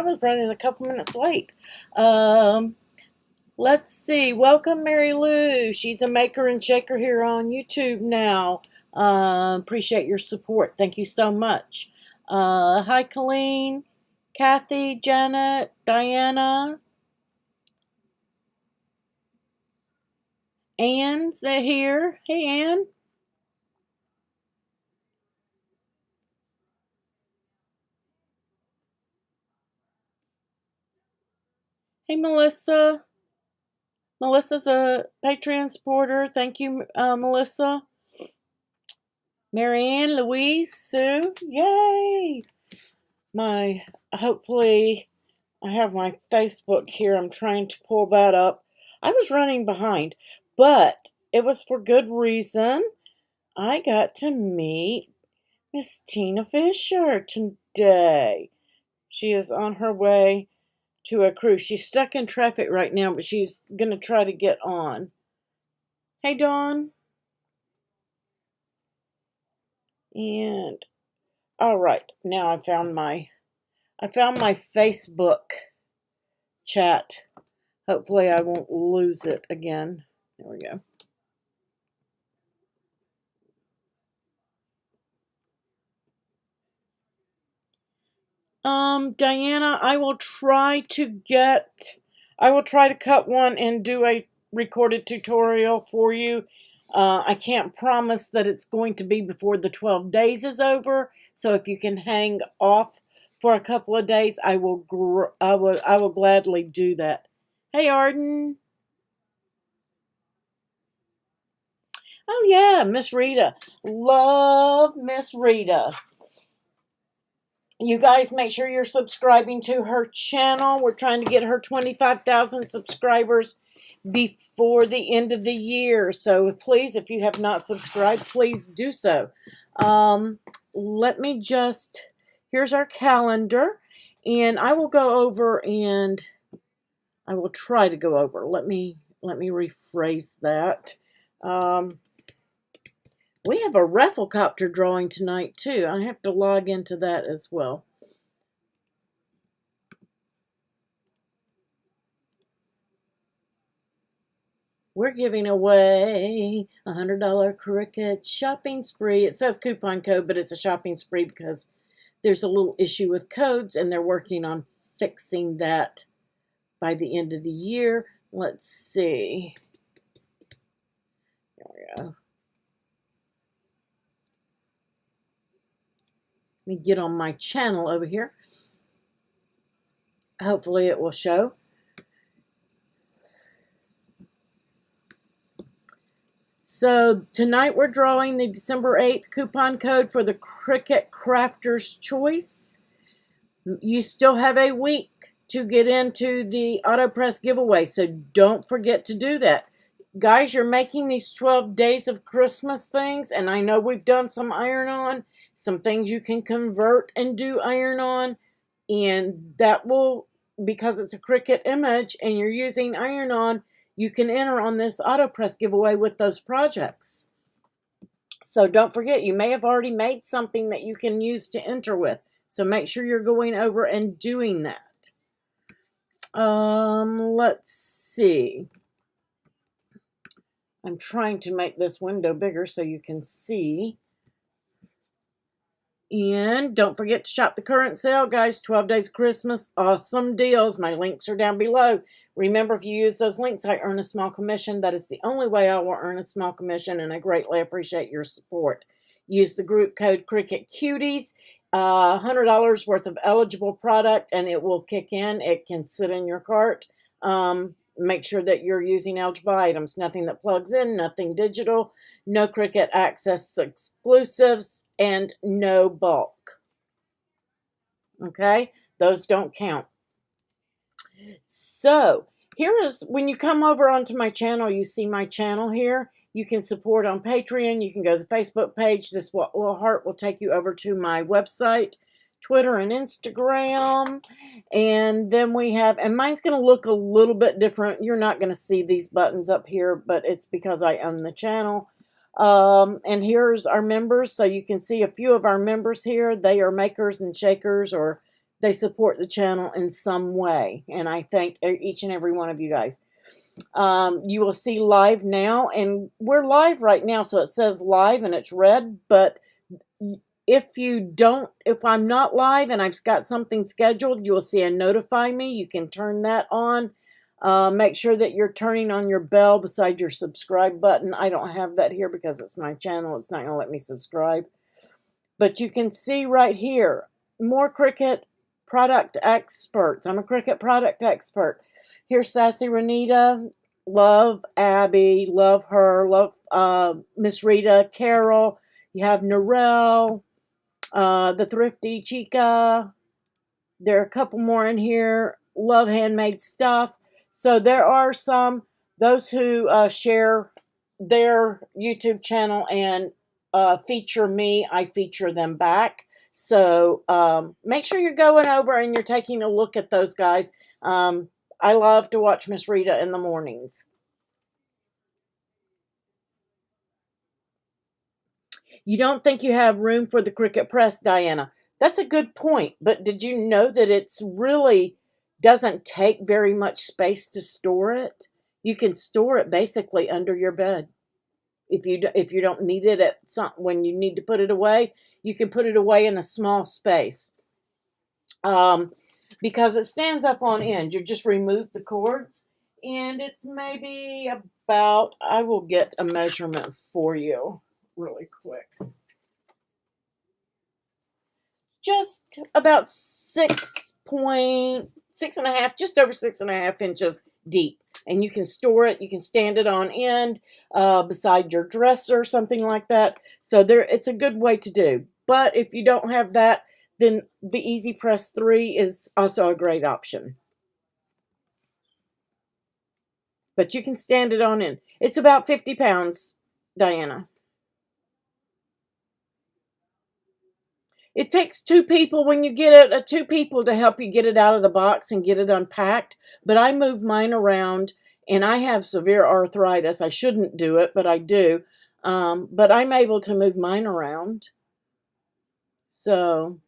was running a couple minutes late. Let's see. Welcome, Mary Lou. She's a maker and shaker here on YouTube now. Appreciate your support. Thank you so much. Hi, Colleen, Kathy, Janet, Diana. Ann's here. Hey, Ann. Hey, Melissa. Melissa's a Patreon supporter. Thank you, Melissa. Marianne, Louise, Sue. Yay! Hopefully, I have my Facebook here. I'm trying to pull that up. I was running behind, but it was for good reason. I got to meet Miss Tina Fisher today. She is on her way to a cruise. She's stuck in traffic right now, but she's going to try to get on. Hey, Dawn. And all right, now I found my Facebook chat. Hopefully I won't lose it again. There we go. Diana, I will try to cut one and do a recorded tutorial for you. I can't promise that it's going to be before the 12 days is over. So if you can hang off for a couple of days, I will gladly do that. Hey, Arden. Oh yeah, Miss Rita. Love Miss Rita. You guys make sure you're subscribing to her channel. We're trying to get her 25,000 subscribers before the end of the year. So please, if you have not subscribed, please do so. Here's our calendar. And I will go over and I will try to go over. Let me rephrase that. We have a Rafflecopter drawing tonight, too. I have to log into that as well. We're giving away a $100 Cricut shopping spree. It says coupon code, but it's a shopping spree because there's a little issue with codes, and they're working on fixing that by the end of the year. Let's see. There we go. Let me get on my channel over here. Hopefully it will show. So tonight we're drawing the December 8th coupon code for the Cricut Crafter's Choice. You still have a week to get into the AutoPress giveaway, so don't forget to do that. Guys, you're making these 12 days of Christmas things, and I know we've done some iron-on. Some things you can convert and do iron-on, and that will, because it's a Cricut image and you're using iron-on, you can enter on this AutoPress giveaway with those projects. So don't forget, you may have already made something that you can use to enter with. So make sure you're going over and doing that. Let's see. I'm trying to make this window bigger so you can see. And don't forget to shop the current sale, guys. 12 days of Christmas. Awesome deals. My links are down below. Remember, if you use those links, I earn a small commission. That is the only way I will earn a small commission, and I greatly appreciate your support. Use the group code Cricut Cuties. $100 worth of eligible product, and it will kick in. It can sit in your cart. Make sure that you're using eligible items. Nothing that plugs in, nothing digital, no Cricut Access exclusives, and no bulk. Okay? Those don't count. So, here is, when you come over onto my channel, you see my channel here. You can support on Patreon. You can go to the Facebook page. This little heart will take you over to my website, Twitter, and Instagram. And then we have, and mine's going to look a little bit different. You're not going to see these buttons up here, but it's because I own the channel. And here's our members. So you can see a few of our members here. They are makers and shakers or they support the channel in some way. And I thank each and every one of you guys. You will see live now, and we're live right now, so it says live and it's red. But if I'm not live and I've got something scheduled, you will see a notify me. You can turn that on. Make sure that you're turning on your bell beside your subscribe button. I don't have that here because it's my channel. It's not going to let me subscribe. But you can see right here, more Cricut product experts. I'm a Cricut product expert. Here's Sassy Renita. Love Abby. Love her. Love Miss Rita. Carol. You have Narelle. The Thrifty Chica. There are a couple more in here. Love handmade stuff. So there are those who share their YouTube channel and feature me. I feature them back. So make sure you're going over and you're taking a look at those guys. I love to watch Miss Rita in the mornings. You don't think you have room for the Cricut press, Diana? That's a good point, but did you know that it's really doesn't take very much space to store it? You can store it basically under your bed. If you don't need it when you need to put it away, you can put it away in a small space. Because it stands up on end. You just remove the cords, and it's maybe about, I will get a measurement for you really quick. Just about 6.5, just over 6.5 inches deep. And you can store it. You can stand it on end beside your dresser, something like that. So it's a good way to do. But if you don't have that, then the Easy Press 3 is also a great option. But you can stand it on end. It's about 50 pounds, Diana. It takes two people when you get it, two people to help you get it out of the box and get it unpacked. But I move mine around, and I have severe arthritis. I shouldn't do it, but I do. But I'm able to move mine around. So,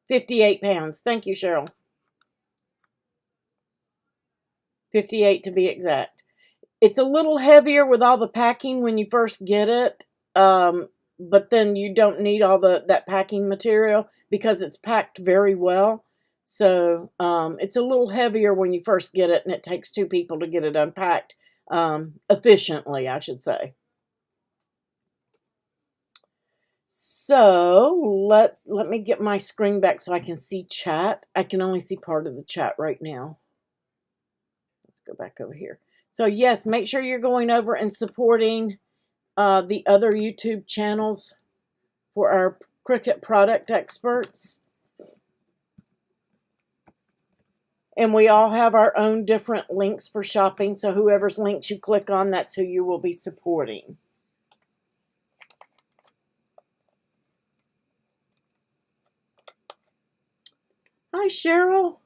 58 pounds. Thank you, Cheryl. 58 to be exact. It's a little heavier with all the packing when you first get it. But then you don't need all that packing material because it's packed very well. So it's a little heavier when you first get it, and it takes two people to get it unpacked efficiently, I should say. So let me get my screen back so I can see chat. I can only see part of the chat right now. Let's go back over here. So yes, make sure you're going over and supporting the other YouTube channels for our Cricut product experts. And we all have our own different links for shopping, so whoever's links you click on, that's who you will be supporting. Hi, Cheryl.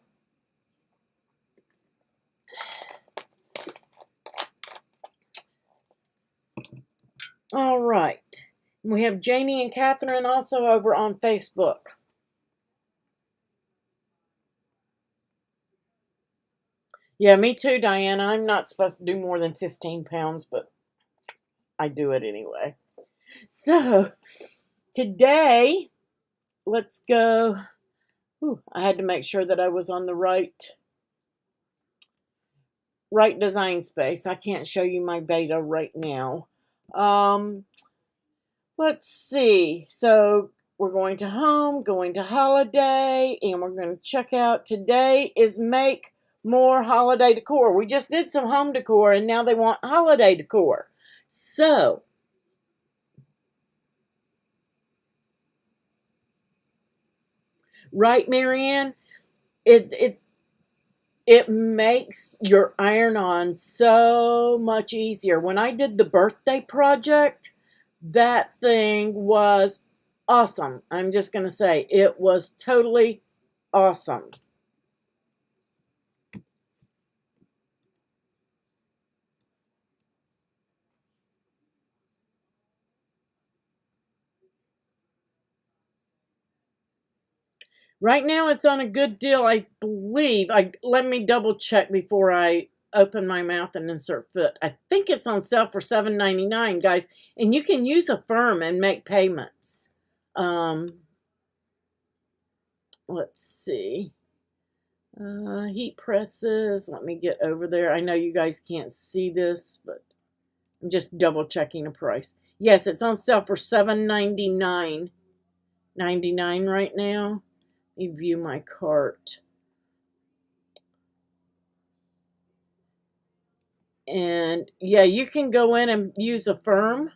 All right. We have Janie and Catherine also over on Facebook. Yeah, me too, Diana. I'm not supposed to do more than 15 pounds, but I do it anyway. So, today, let's go. I had to make sure that I was on the right design space. I can't show you my beta right now. Let's see. So we're going to home, going to holiday, and we're going to check out. Today is make more holiday decor. We just did some home decor, and now they want holiday decor. So right, Marianne? It makes your iron-on so much easier. When I did the birthday project, that thing was awesome. I'm just going to say it was totally awesome. Right now it's on a good deal, I believe. Let me double check before I open my mouth and insert foot. I think it's on sale for $7.99, guys, and you can use a firm and make payments. Let's see. Heat presses. Let me get over there. I know you guys can't see this, but I'm just double checking the price. Yes, it's on sale for $7.99.99 right now. Let me view my cart. And yeah, you can go in and use a firm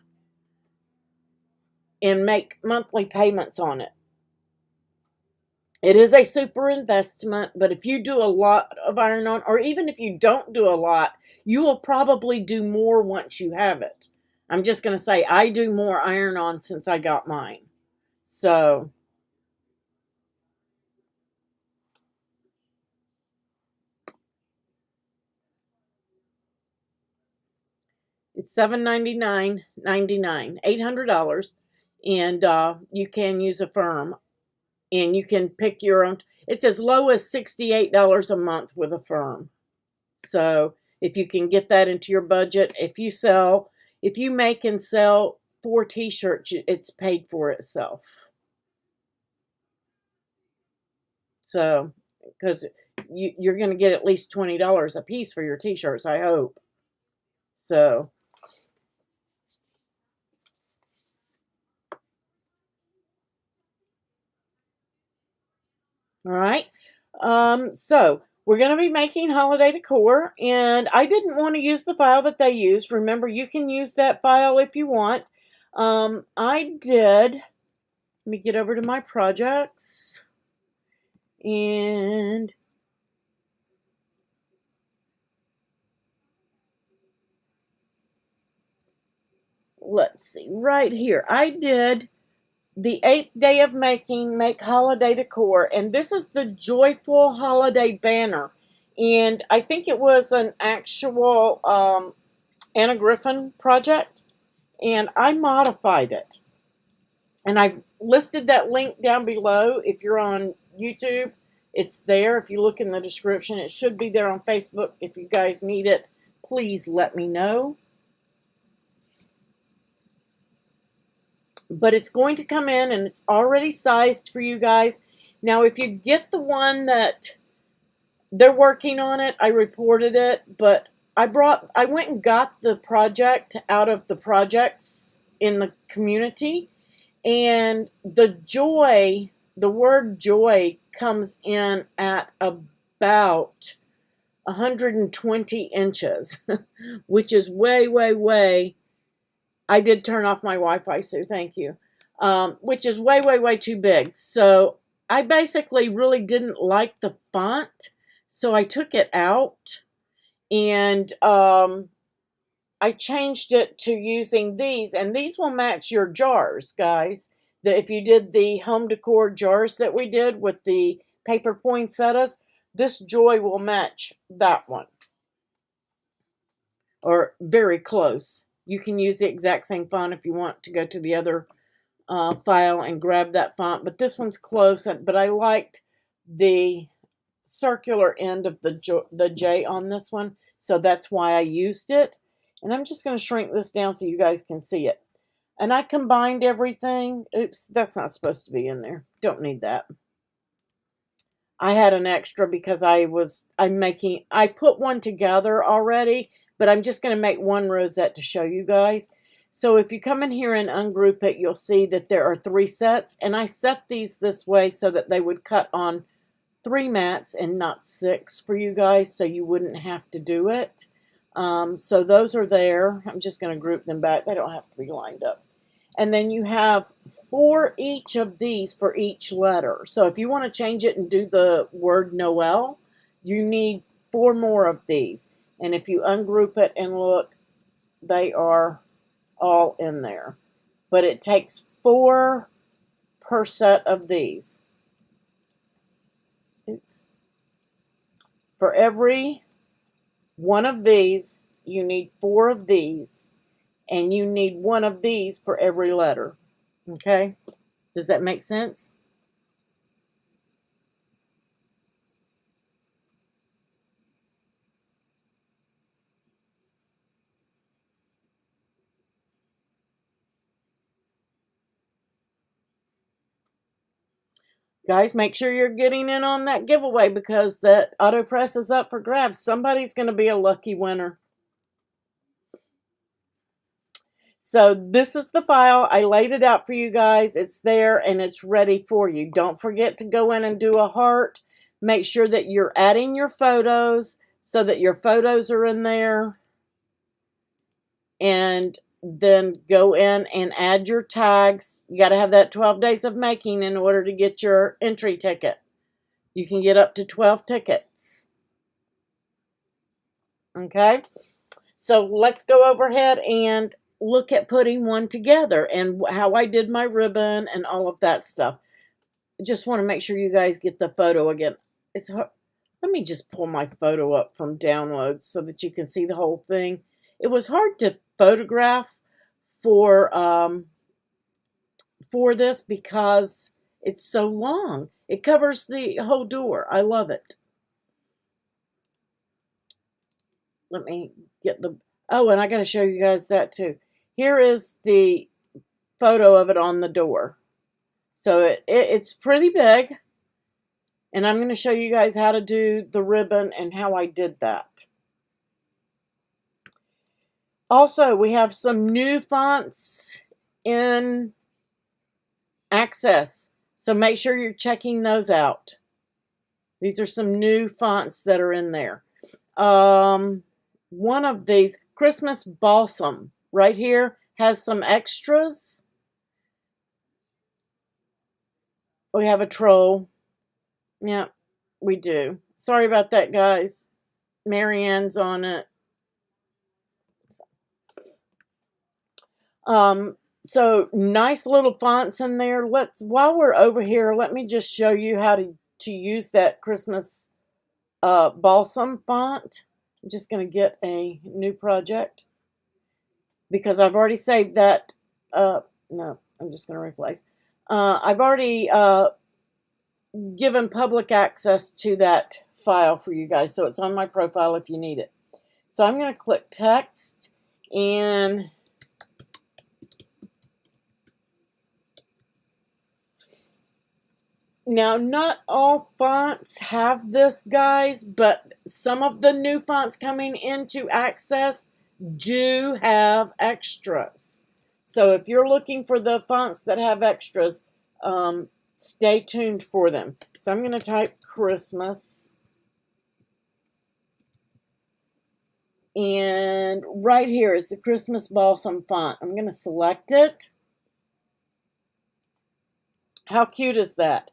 and make monthly payments on it. It is a super investment, but if you do a lot of iron-on, or even if you don't do a lot, you will probably do more once you have it. I'm just going to say I do more iron-on since I got mine. So it's $799.99, $800, and you can use a firm, and you can pick your own. It's as low as $68 a month with a firm. So if you can get that into your budget, if you make and sell 4 t-shirts, it's paid for itself. So, because you're going to get at least $20 a piece for your t-shirts, I hope. So, all right. So we're going to be making holiday decor, and I didn't want to use the file that they used. Remember, you can use that file if you want. I did. Let me get over to my projects, and let's see, right here. I did the 8th day of making, make holiday decor, and this is the joyful holiday banner. And I think it was an actual Anna Griffin project, and I modified it. And I listed that link down below. If you're on YouTube, it's there. If you look in the description, it should be there on Facebook. If you guys need it, please let me know. But it's going to come in, and it's already sized for you guys. Now, if you get the one that they're working on it, I reported it, but I went and got the project out of the projects in the community, and the word joy comes in at about 120 inches, which is way, way, way. I did turn off my Wi-Fi, so thank you. Which is way, way, way too big. So I basically really didn't like the font, so I took it out, and I changed it to using these, and these will match your jars, guys. If you did the home decor jars that we did with the paper poinsettias, this joy will match that one, or very close. You can use the exact same font if you want to go to the other file and grab that font, but this one's close. But I liked the circular end of the J on this one, so that's why I used it. And I'm just going to shrink this down so you guys can see it. And I combined everything. Oops, that's not supposed to be in there. Don't need that. I had an extra because I put one together already, but I'm just going to make one rosette to show you guys. So if you come in here and ungroup it, you'll see that there are 3 sets, and I set these this way so that they would cut on 3 mats and not 6 for you guys, so you wouldn't have to do it. So those are there. I'm just going to group them back. They don't have to be lined up. And then you have 4 each of these for each letter. So if you want to change it and do the word Noel, you need 4 more of these. And if you ungroup it and look, they are all in there. But it takes 4 per set of these. Oops. For every one of these, you need 4 of these, and you need 1 of these for every letter. Okay? Does that make sense? Guys, make sure you're getting in on that giveaway because that AutoPress is up for grabs. Somebody's going to be a lucky winner. So this is the file. I laid it out for you guys. It's there and it's ready for you. Don't forget to go in and do a heart. Make sure that you're adding your photos so that your photos are in there. And then go in and add your tags. You got to have that 12 days of making in order to get your entry ticket. You can get up to 12 tickets. Okay? So let's go overhead and look at putting one together and how I did my ribbon and all of that stuff. Just want to make sure you guys get the photo again. It's hard. Let me just pull my photo up from downloads so that you can see the whole thing. It was hard to photograph for this because it's so long. It covers the whole door. I love it. Let me get the... Oh, and I got to show you guys that too. Here is the photo of it on the door. So it's pretty big. And I'm going to show you guys how to do the ribbon and how I did that. Also, we have some new fonts in Access. So make sure you're checking those out. These are some new fonts that are in there. One of these, Christmas Balsam, right here, has some extras. We have a troll. Yeah, we do. Sorry about that, guys. Marianne's on it. So nice little fonts in there. While we're over here, let me just show you how to use that Christmas Balsam font. I'm just going to get a new project because I've already saved that. No, I'm just going to replace. I've already given public access to that file for you guys, so it's on my profile if you need it. So I'm going to click text, and now not all fonts have this, guys, but some of the new fonts coming into Access do have extras. So if you're looking for the fonts that have extras, stay tuned for them. So I'm going to type Christmas. And right here is the Christmas Balsam font. I'm going to select it. How cute is that?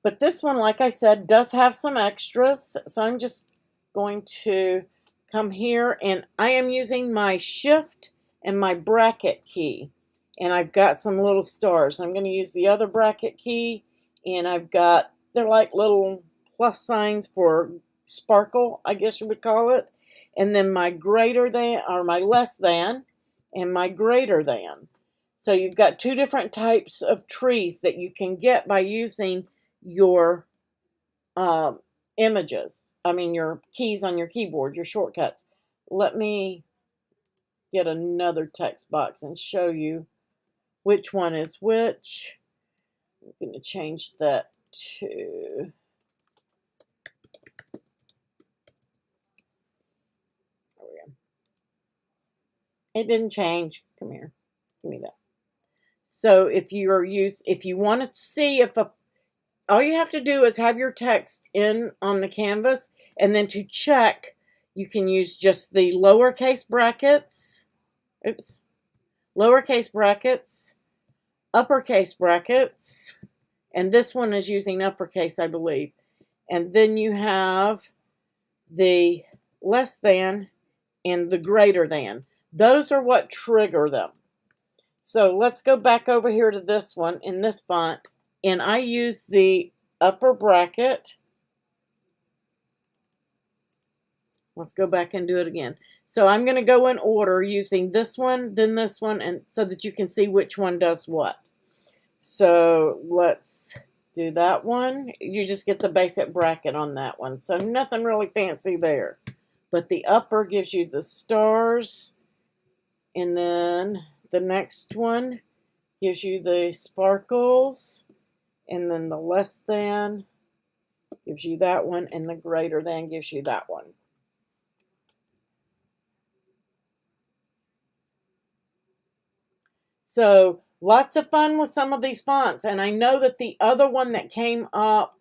But this one, like I said, does have some extras. So I'm just going to come here, and I am using my shift and my bracket key. And I've got some little stars. I'm going to use the other bracket key, and they're like little plus signs for sparkle, I guess you would call it. And then my greater than, or my less than, and my greater than. So you've got two different types of trees that you can get by using your images. I mean, your keys on your keyboard, your shortcuts. Let me get another text box and show you which one is which. I'm going to change that to... There we go. It didn't change. Come here. Give me that. So if you want to see if all you have to do is have your text in on the canvas, and then to check, you can use just the lowercase brackets. Oops. Lowercase brackets, uppercase brackets, and this one is using uppercase, I believe. And then you have the less than and the greater than. Those are what trigger them. So let's go back over here to this one in this font, and I use the upper bracket. Let's go back and do it again. So I'm going to go in order using this one, then this one, and so that you can see which one does what. So let's do that one. You just get the basic bracket on that one. So nothing really fancy there. But the upper gives you the stars, and then the next one gives you the sparkles, And then the less than gives you that one, and the greater than gives you that one. So lots of fun with some of these fonts. And I know that the other one that came up,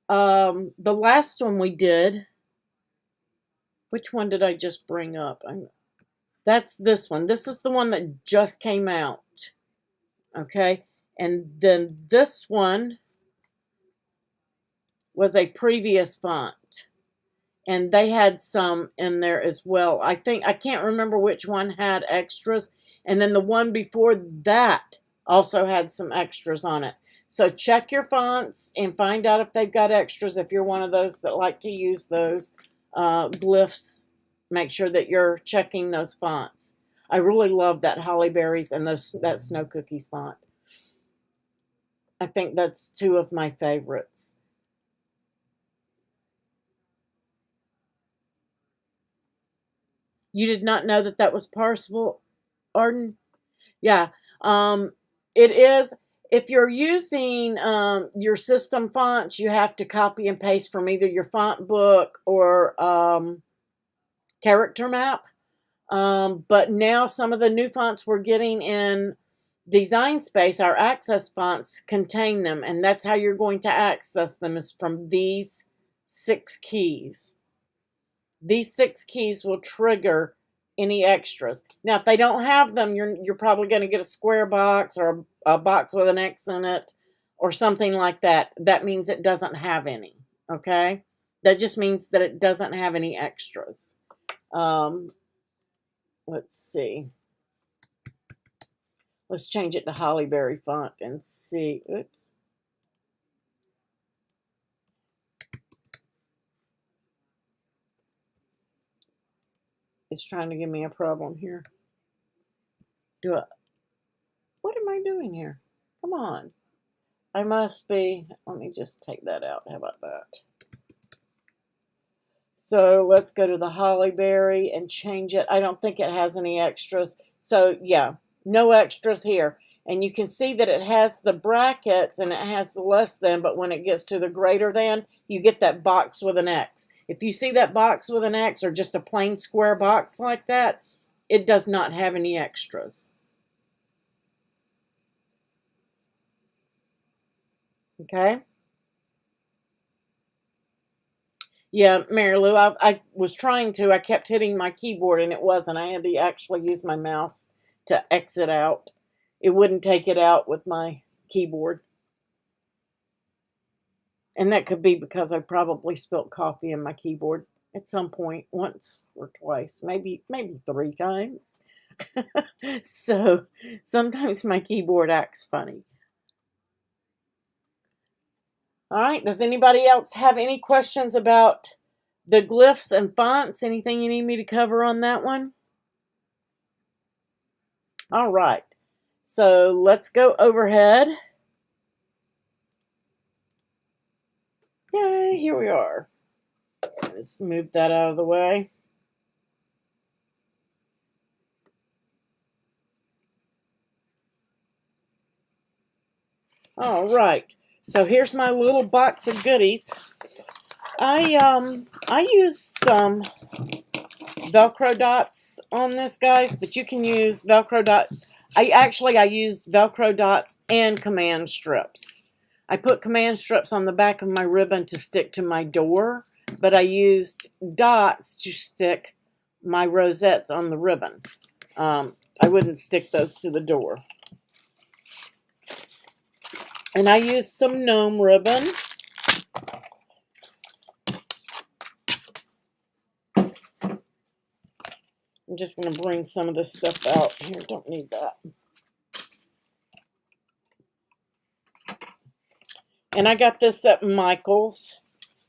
the last one we did, which one did I just bring up? That's this one. This is the one that just came out. Okay. And then this one was a previous font. And they had some in there as well. I can't remember which one had extras. And then the one before that also had some extras on it. So check your fonts and find out if they've got extras. If you're one of those that like to use those glyphs, make sure that you're checking those fonts. I really love that Holly Berries and that Snow Cookies font. I think that's two of my favorites. You did not know that that was possible, Arden? Yeah. It is. If you're using your system fonts, you have to copy and paste from either your font book or character map. But now some of the new fonts we're getting in Design Space, our access fonts, contain them. And that's how you're going to access them, is from these 6 keys. These 6 keys will trigger any extras. Now, if they don't have them, you're probably going to get a square box or a box with an X in it or something like that. That means it doesn't have any, okay? That just means that it doesn't have any extras. Let's see. Let's change it to Holly Berry font and see. Oops. It's trying to give me a problem here. What am I doing here? Come on. I must be, let me just take that out. How about that? So let's go to the Holly Berry and change it. I don't think it has any extras. So yeah, no extras here. And you can see that it has the brackets and it has the less than, but when it gets to the greater than, you get that box with an X. If you see that box with an X or just a plain square box like that, it does not have any extras. Okay? Yeah, Mary Lou, I was trying to. I kept hitting my keyboard and it wasn't. I had to actually use my mouse to exit out. It wouldn't take it out with my keyboard. And that could be because I probably spilt coffee in my keyboard at some point, once or twice, maybe 3 times. So sometimes my keyboard acts funny. All right, does anybody else have any questions about the glyphs and fonts? Anything you need me to cover on that one? All right, so let's go overhead. Yay, here we are. Let's move that out of the way. All right, so here's my little box of goodies. I use some Velcro dots on this, guys, but you can use Velcro dots. I use Velcro dots and command strips. I put command strips on the back of my ribbon to stick to my door, but I used dots to stick my rosettes on the ribbon. I wouldn't stick those to the door. And I used some gnome ribbon. I'm just going to bring some of this stuff out here. Don't need that. And I got this at Michael's.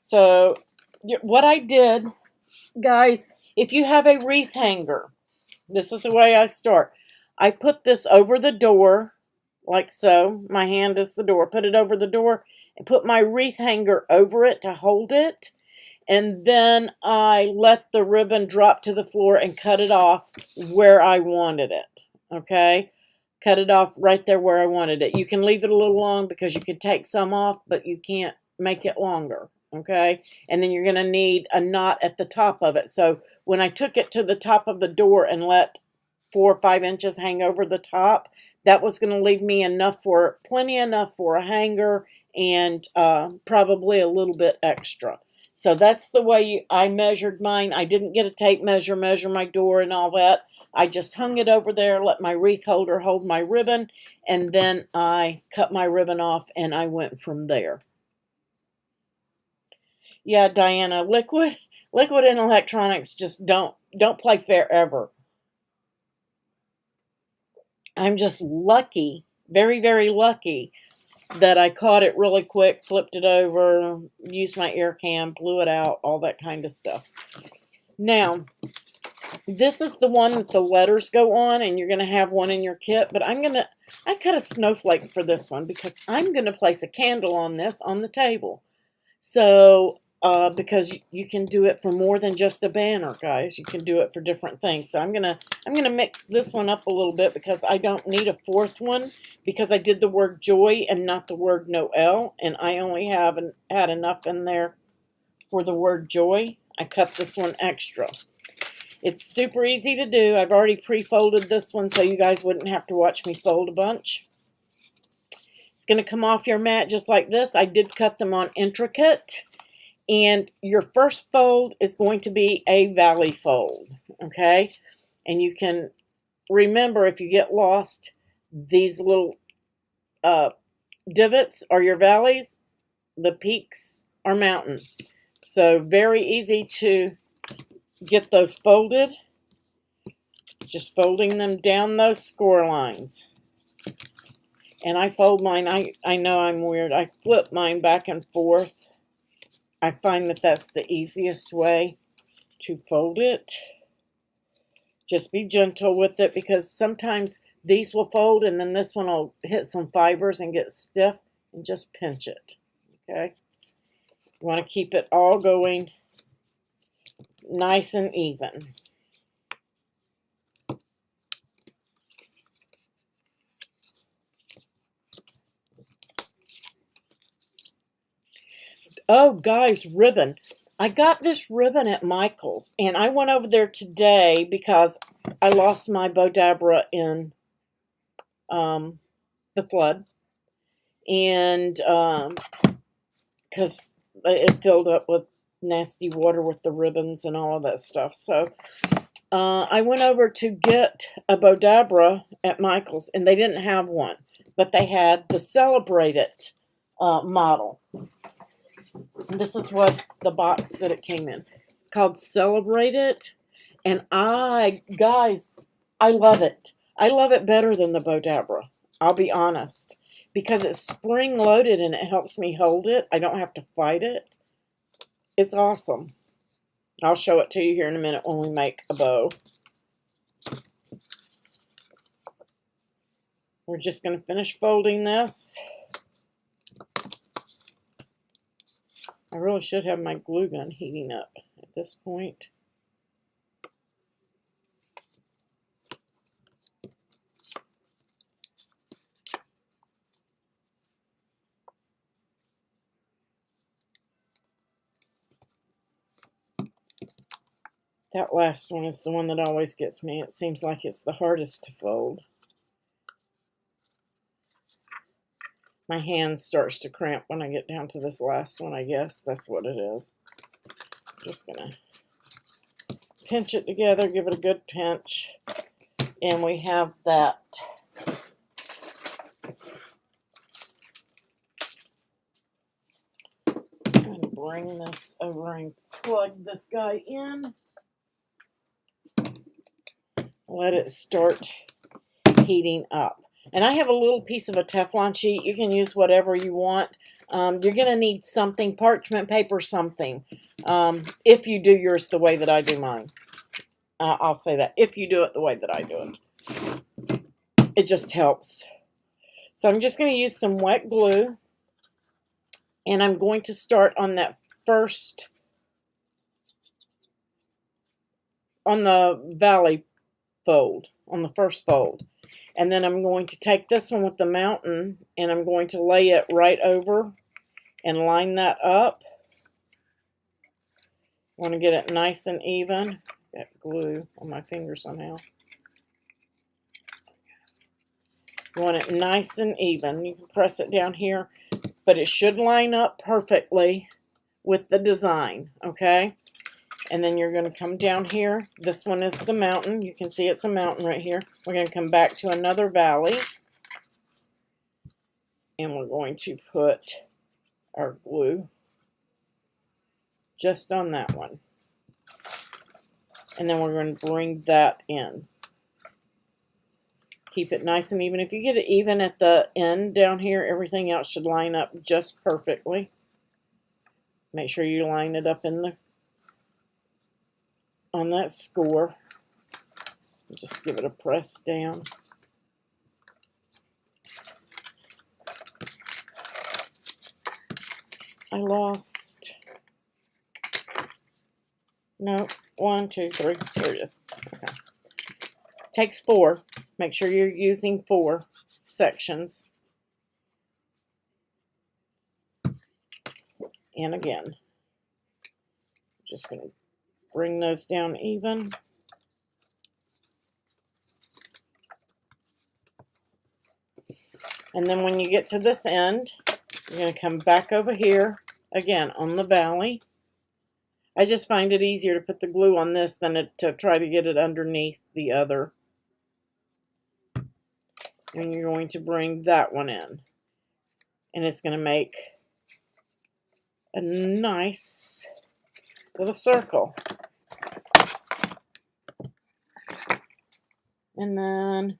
So what I did, guys, if you have a wreath hanger, this is the way I start. I put this over the door, like so. My hand is the door. Put it over the door and put my wreath hanger over it to hold it. And then I let the ribbon drop to the floor and cut it off where I wanted it. Okay? cut it off right there where I wanted it. You can leave it a little long because you could take some off, but you can't make it longer, okay? And then you're going to need a knot at the top of it. So when I took it to the top of the door and let 4 or 5 inches hang over the top, that was going to leave me plenty enough for a hanger and probably a little bit extra. So that's the way I measured mine. I didn't get a tape measure my door and all that. I just hung it over there, let my wreath holder hold my ribbon, and then I cut my ribbon off and I went from there. Yeah, Diana, liquid and electronics just don't play fair ever. I'm just lucky, very, very lucky, that I caught it really quick, flipped it over, used my air cam, blew it out, all that kind of stuff. Now, this is the one that the letters go on, and you're going to have one in your kit, but I cut a snowflake for this one because I'm going to place a candle on this on the table. So, because you can do it for more than just a banner, guys. You can do it for different things. So I'm gonna mix this one up a little bit because I don't need a fourth one because I did the word joy and not the word Noel, and I only had enough in there for the word joy. I cut this one extra. It's super easy to do. I've already pre-folded this one so you guys wouldn't have to watch me fold a bunch. It's going to come off your mat just like this. I did cut them on intricate. And your first fold is going to be a valley fold, okay? And you can remember, if you get lost, these little divots are your valleys. The peaks are mountain. So very easy to get those folded. Just folding them down those score lines. And I fold mine, I know I'm weird. I flip mine back and forth. I find that that's the easiest way to fold it. Just be gentle with it because sometimes these will fold and then this one will hit some fibers and get stiff, and just pinch it, okay? You want to keep it all going nice and even. Oh, guys, ribbon. I got this ribbon at Michael's, and I went over there today because I lost my Bodabra in the flood, and because it filled up with nasty water with the ribbons and all of that stuff. So I went over to get a Bodabra at Michael's, and they didn't have one, but they had the Celebrate It model. And this is what the box that it came in. It's called Celebrate It. And guys, I love it. I love it better than the Bodabra. I'll be honest. Because it's spring-loaded and it helps me hold it. I don't have to fight it. It's awesome. I'll show it to you here in a minute when we make a bow. We're just going to finish folding this. I really should have my glue gun heating up at this point. That last one is the one that always gets me. It seems like it's the hardest to fold. My hand starts to cramp when I get down to this last one, I guess. That's what it is. Just going to pinch it together, give it a good pinch. And we have that. I'm going to bring this over and plug this guy in. Let it start heating up. And I have a little piece of a Teflon sheet. You can use whatever you want. You're going to need something, parchment paper, something, if you do yours the way that I do mine. I'll say that, if you do it the way that I do it. It just helps. So I'm just going to use some wet glue. And I'm going to start on that first, on the valley fold, on the first fold. And then I'm going to take this one with the mountain and I'm going to lay it right over and line that up. Want to get it nice and even. Got glue on my finger somehow. You want it nice and even. You can press it down here, but it should line up perfectly with the design, okay? And then you're going to come down here. This one is the mountain. You can see it's a mountain right here. We're going to come back to another valley. And we're going to put our glue just on that one. And then we're going to bring that in. Keep it nice and even. If you get it even at the end down here, everything else should line up just perfectly. Make sure you line it up in the on that score. Just give it a press down. I lost. No, 1, 2, 3. There it is. Okay. Takes 4. Make sure you're using 4 sections. And again, just going to bring those down even. And then when you get to this end, you're going to come back over here, again, on the valley. I just find it easier to put the glue on this than to try to get it underneath the other. And you're going to bring that one in. And it's going to make a nice little circle. And then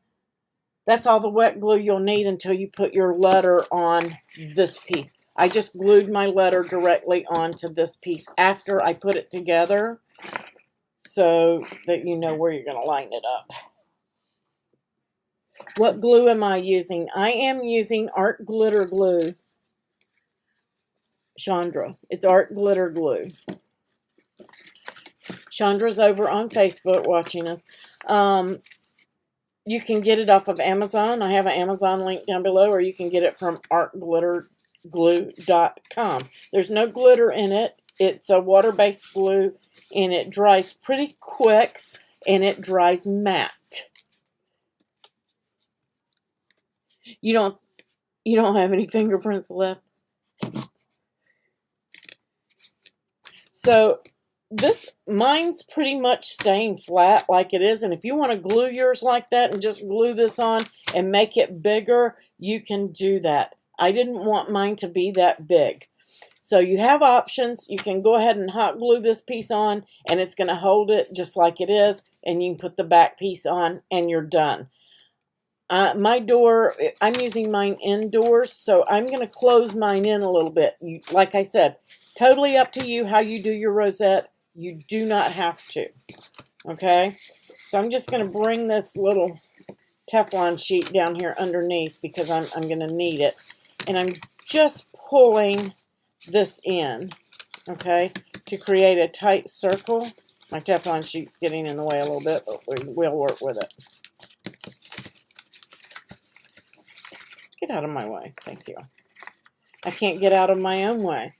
that's all the wet glue you'll need until you put your letter on this piece. I just glued my letter directly onto this piece after I put it together so that you know where you're going to line it up. What glue am I using? I am using Art Glitter Glue. Chandra. It's Art Glitter Glue. Chandra's over on Facebook watching us. You can get it off of Amazon. I have an Amazon link down below, or you can get it from artglitterglue.com. There's no glitter in it. It's a water-based glue, and it dries pretty quick, and it dries matte. You don't have any fingerprints left. So mine's pretty much staying flat like it is, and if you want to glue yours like that and just glue this on and make it bigger, you can do that. I didn't want mine to be that big. So you have options. You can go ahead and hot glue this piece on, and it's going to hold it just like it is, and you can put the back piece on, and you're done. My door, I'm using mine indoors, so I'm going to close mine in a little bit. Like I said, totally up to you how you do your rosette. You do not have to. Okay? So I'm just going to bring this little Teflon sheet down here underneath because I'm going to need it. And I'm just pulling this in, okay, to create a tight circle. My Teflon sheet's getting in the way a little bit, but we'll work with it. Get out of my way. Thank you. I can't get out of my own way.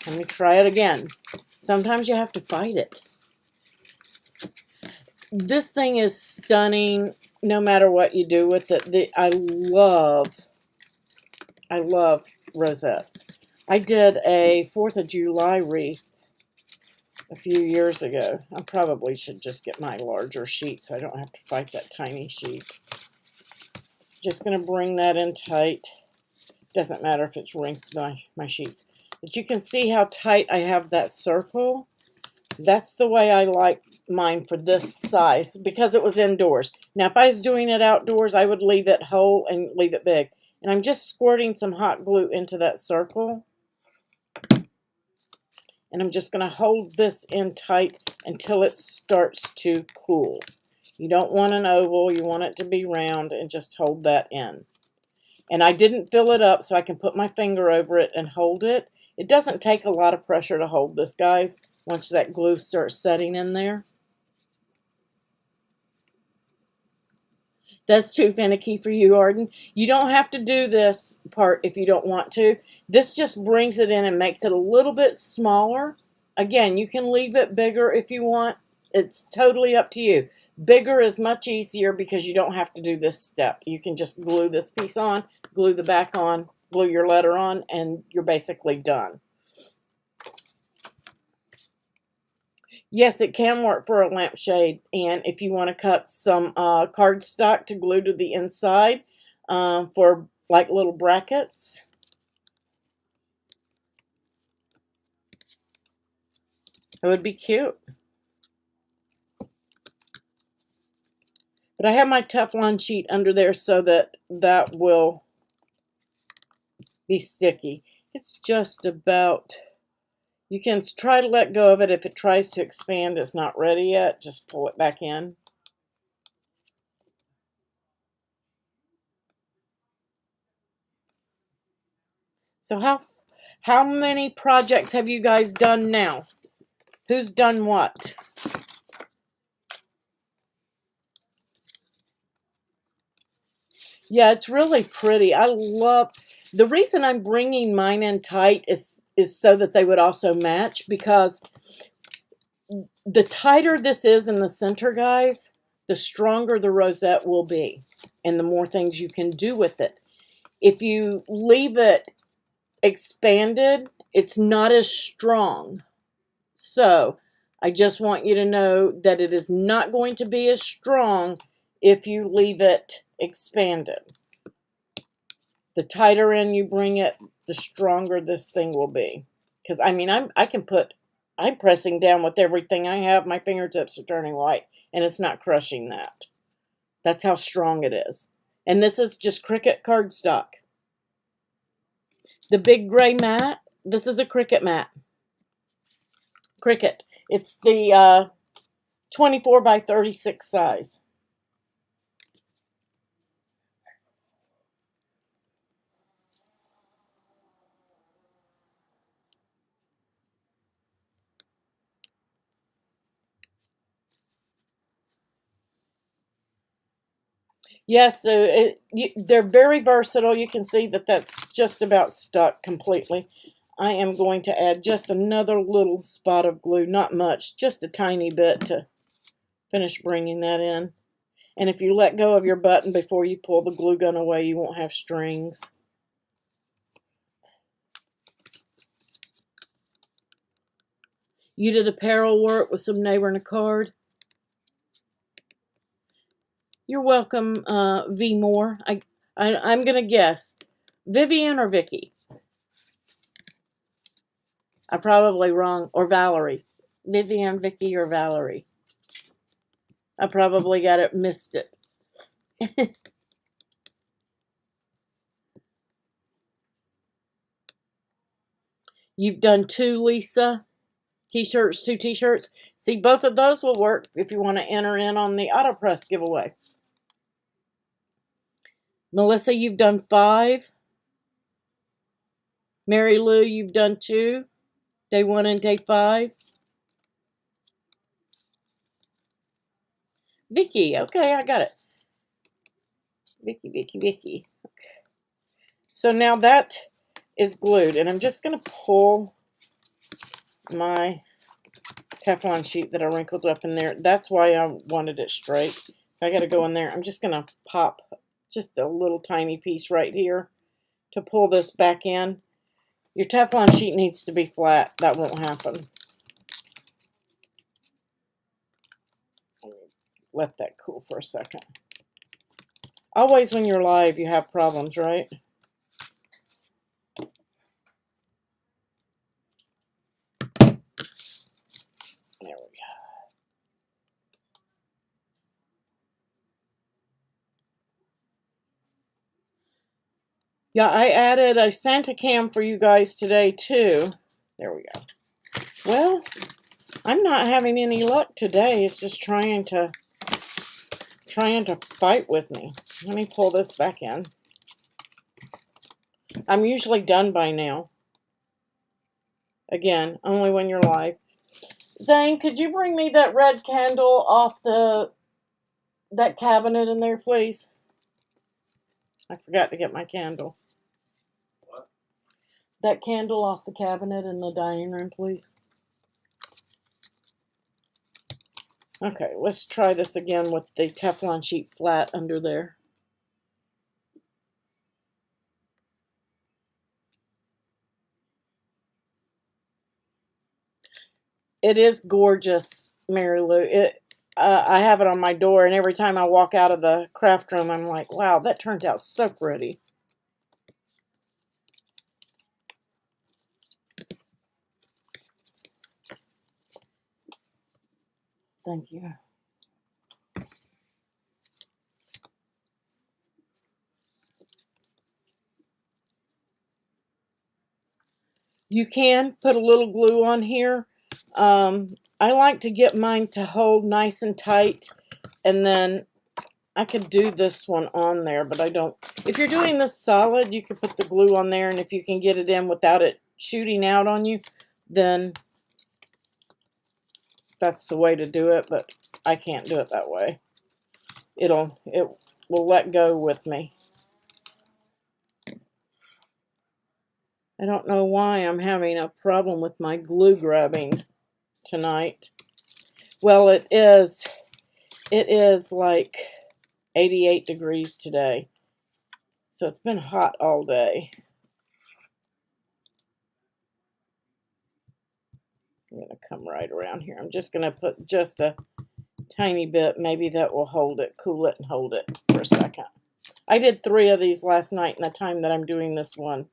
Let me try it again. Sometimes you have to fight it. This thing is stunning no matter what you do with it. I love rosettes. I did a 4th of July wreath a few years ago. I probably should just get my larger sheet so I don't have to fight that tiny sheet. Just going to bring that in tight. Doesn't matter if it's wrinkled, my sheets. But you can see how tight I have that circle. That's the way I like mine for this size because it was indoors. Now, if I was doing it outdoors, I would leave it whole and leave it big. And I'm just squirting some hot glue into that circle. And I'm just going to hold this in tight until it starts to cool. You don't want an oval. You want it to be round, and just hold that in. And I didn't fill it up so I can put my finger over it and hold it. It doesn't take a lot of pressure to hold this, guys, once that glue starts setting in there. That's too finicky for you, Arden. You don't have to do this part if you don't want to. This just brings it in and makes it a little bit smaller. Again, you can leave it bigger if you want. It's totally up to you. Bigger is much easier because you don't have to do this step. You can just glue this piece on, glue the back on, glue your letter on, and you're basically done. Yes, it can work for a lampshade, and if you want to cut some cardstock to glue to the inside for like little brackets. It would be cute. But I have my Teflon sheet under there so that that will be sticky. It's just about, you can try to let go of it. If it tries to expand, it's not ready yet. Just pull it back in. So how many projects have you guys done now? Who's done what? Yeah, it's really pretty. I love, the reason I'm bringing mine in tight is so that they would also match, because the tighter this is in the center, guys, the stronger the rosette will be and the more things you can do with it. If you leave it expanded, it's not as strong. So I just want you to know that it is not going to be as strong if you leave it expanded. The tighter in you bring it, the stronger this thing will be. Because I mean, I'm pressing down with everything I have. My fingertips are turning white, and it's not crushing that. That's how strong it is. And this is just Cricut cardstock. The big gray mat, this is a Cricut mat. Cricut. It's the 24 by 36 size. Yes, so they're very versatile. You can see that that's just about stuck completely. I am going to add just another little spot of glue, not much, just a tiny bit to finish bringing that in. And if you let go of your button before you pull the glue gun away, you won't have strings. You did apparel work with some neighbor and a card. You're welcome, V Moore. I'm gonna guess, Vivian or Vicky. I'm probably wrong, or Valerie. Vivian, Vicky, or Valerie. I probably got it, missed it. You've done 2, Lisa. T-shirts, 2 T-shirts. See, both of those will work if you want to enter in on the AutoPress giveaway. Melissa, you've done 5. Mary Lou, you've done 2. Day 1 and day 5. Vicky, okay, I got it. Vicky, Vicky, Vicky. Okay. So now that is glued, and I'm just going to pull my Teflon sheet that I wrinkled up in there. That's why I wanted it straight. So I got to go in there. I'm just going to pop just a little tiny piece right here to pull this back in. Your Teflon sheet needs to be flat. That won't happen. Let that cool for a second. Always when you're live, you have problems, right? There we go. Yeah, I added a Santa cam for you guys today, too. There we go. Well, I'm not having any luck today. It's just trying to fight with me. Let me pull this back in. I'm usually done by now. Again, only when you're live. Zane, could you bring me that red candle off that cabinet in there, please? I forgot to get my candle. What? That candle off the cabinet in the dining room, please. Okay, let's try this again with the Teflon sheet flat under there. It is gorgeous, Mary Lou. I have it on my door, and every time I walk out of the craft room, I'm like, wow, that turned out so pretty. Thank you. You can put a little glue on here. I like to get mine to hold nice and tight, and then I could do this one on there, but I don't. If you're doing this solid, you can put the glue on there, and if you can get it in without it shooting out on you, then that's the way to do it, but I can't do it that way. It will let go with me. I don't know why I'm having a problem with my glue grabbing tonight. Well, it is like 88 degrees today. So it's been hot all day. I'm going to come right around here. I'm just going to put just a tiny bit. Maybe that will hold it, cool it, and hold it for a second. I did 3 of these last night in the time that I'm doing this one.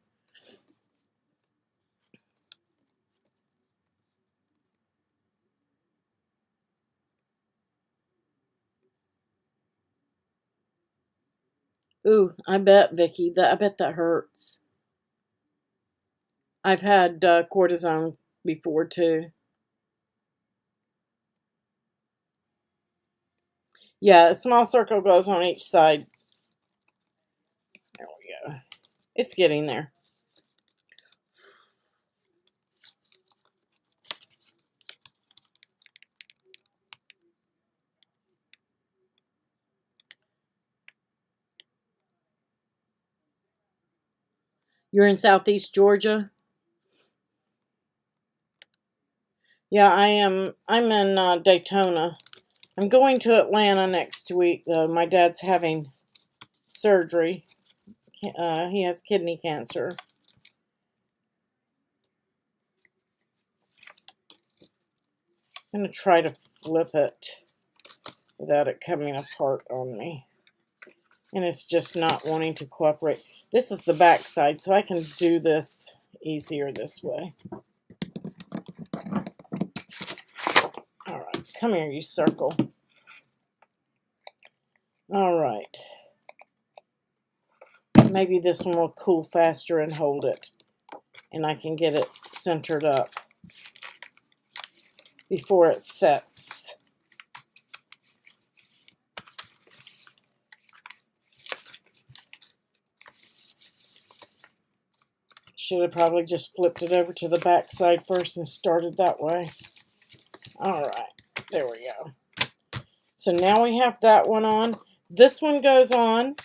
Ooh, I bet, Vicky, I bet that hurts. I've had cortisone before, too. Yeah, a small circle goes on each side. There we go. It's getting there. You're in Southeast Georgia? Yeah, I am. I'm in Daytona. I'm going to Atlanta next week, though. My dad's having surgery. He has kidney cancer. I'm going to try to flip it without it coming apart on me. And it's just not wanting to cooperate. This is the back side, so I can do this easier this way. All right, come here, you circle. All right. Maybe this one will cool faster and hold it. And I can get it centered up before it sets. Should have probably just flipped it over to the back side first and started that way. All right, there we go. So now we have that one on. This one goes on,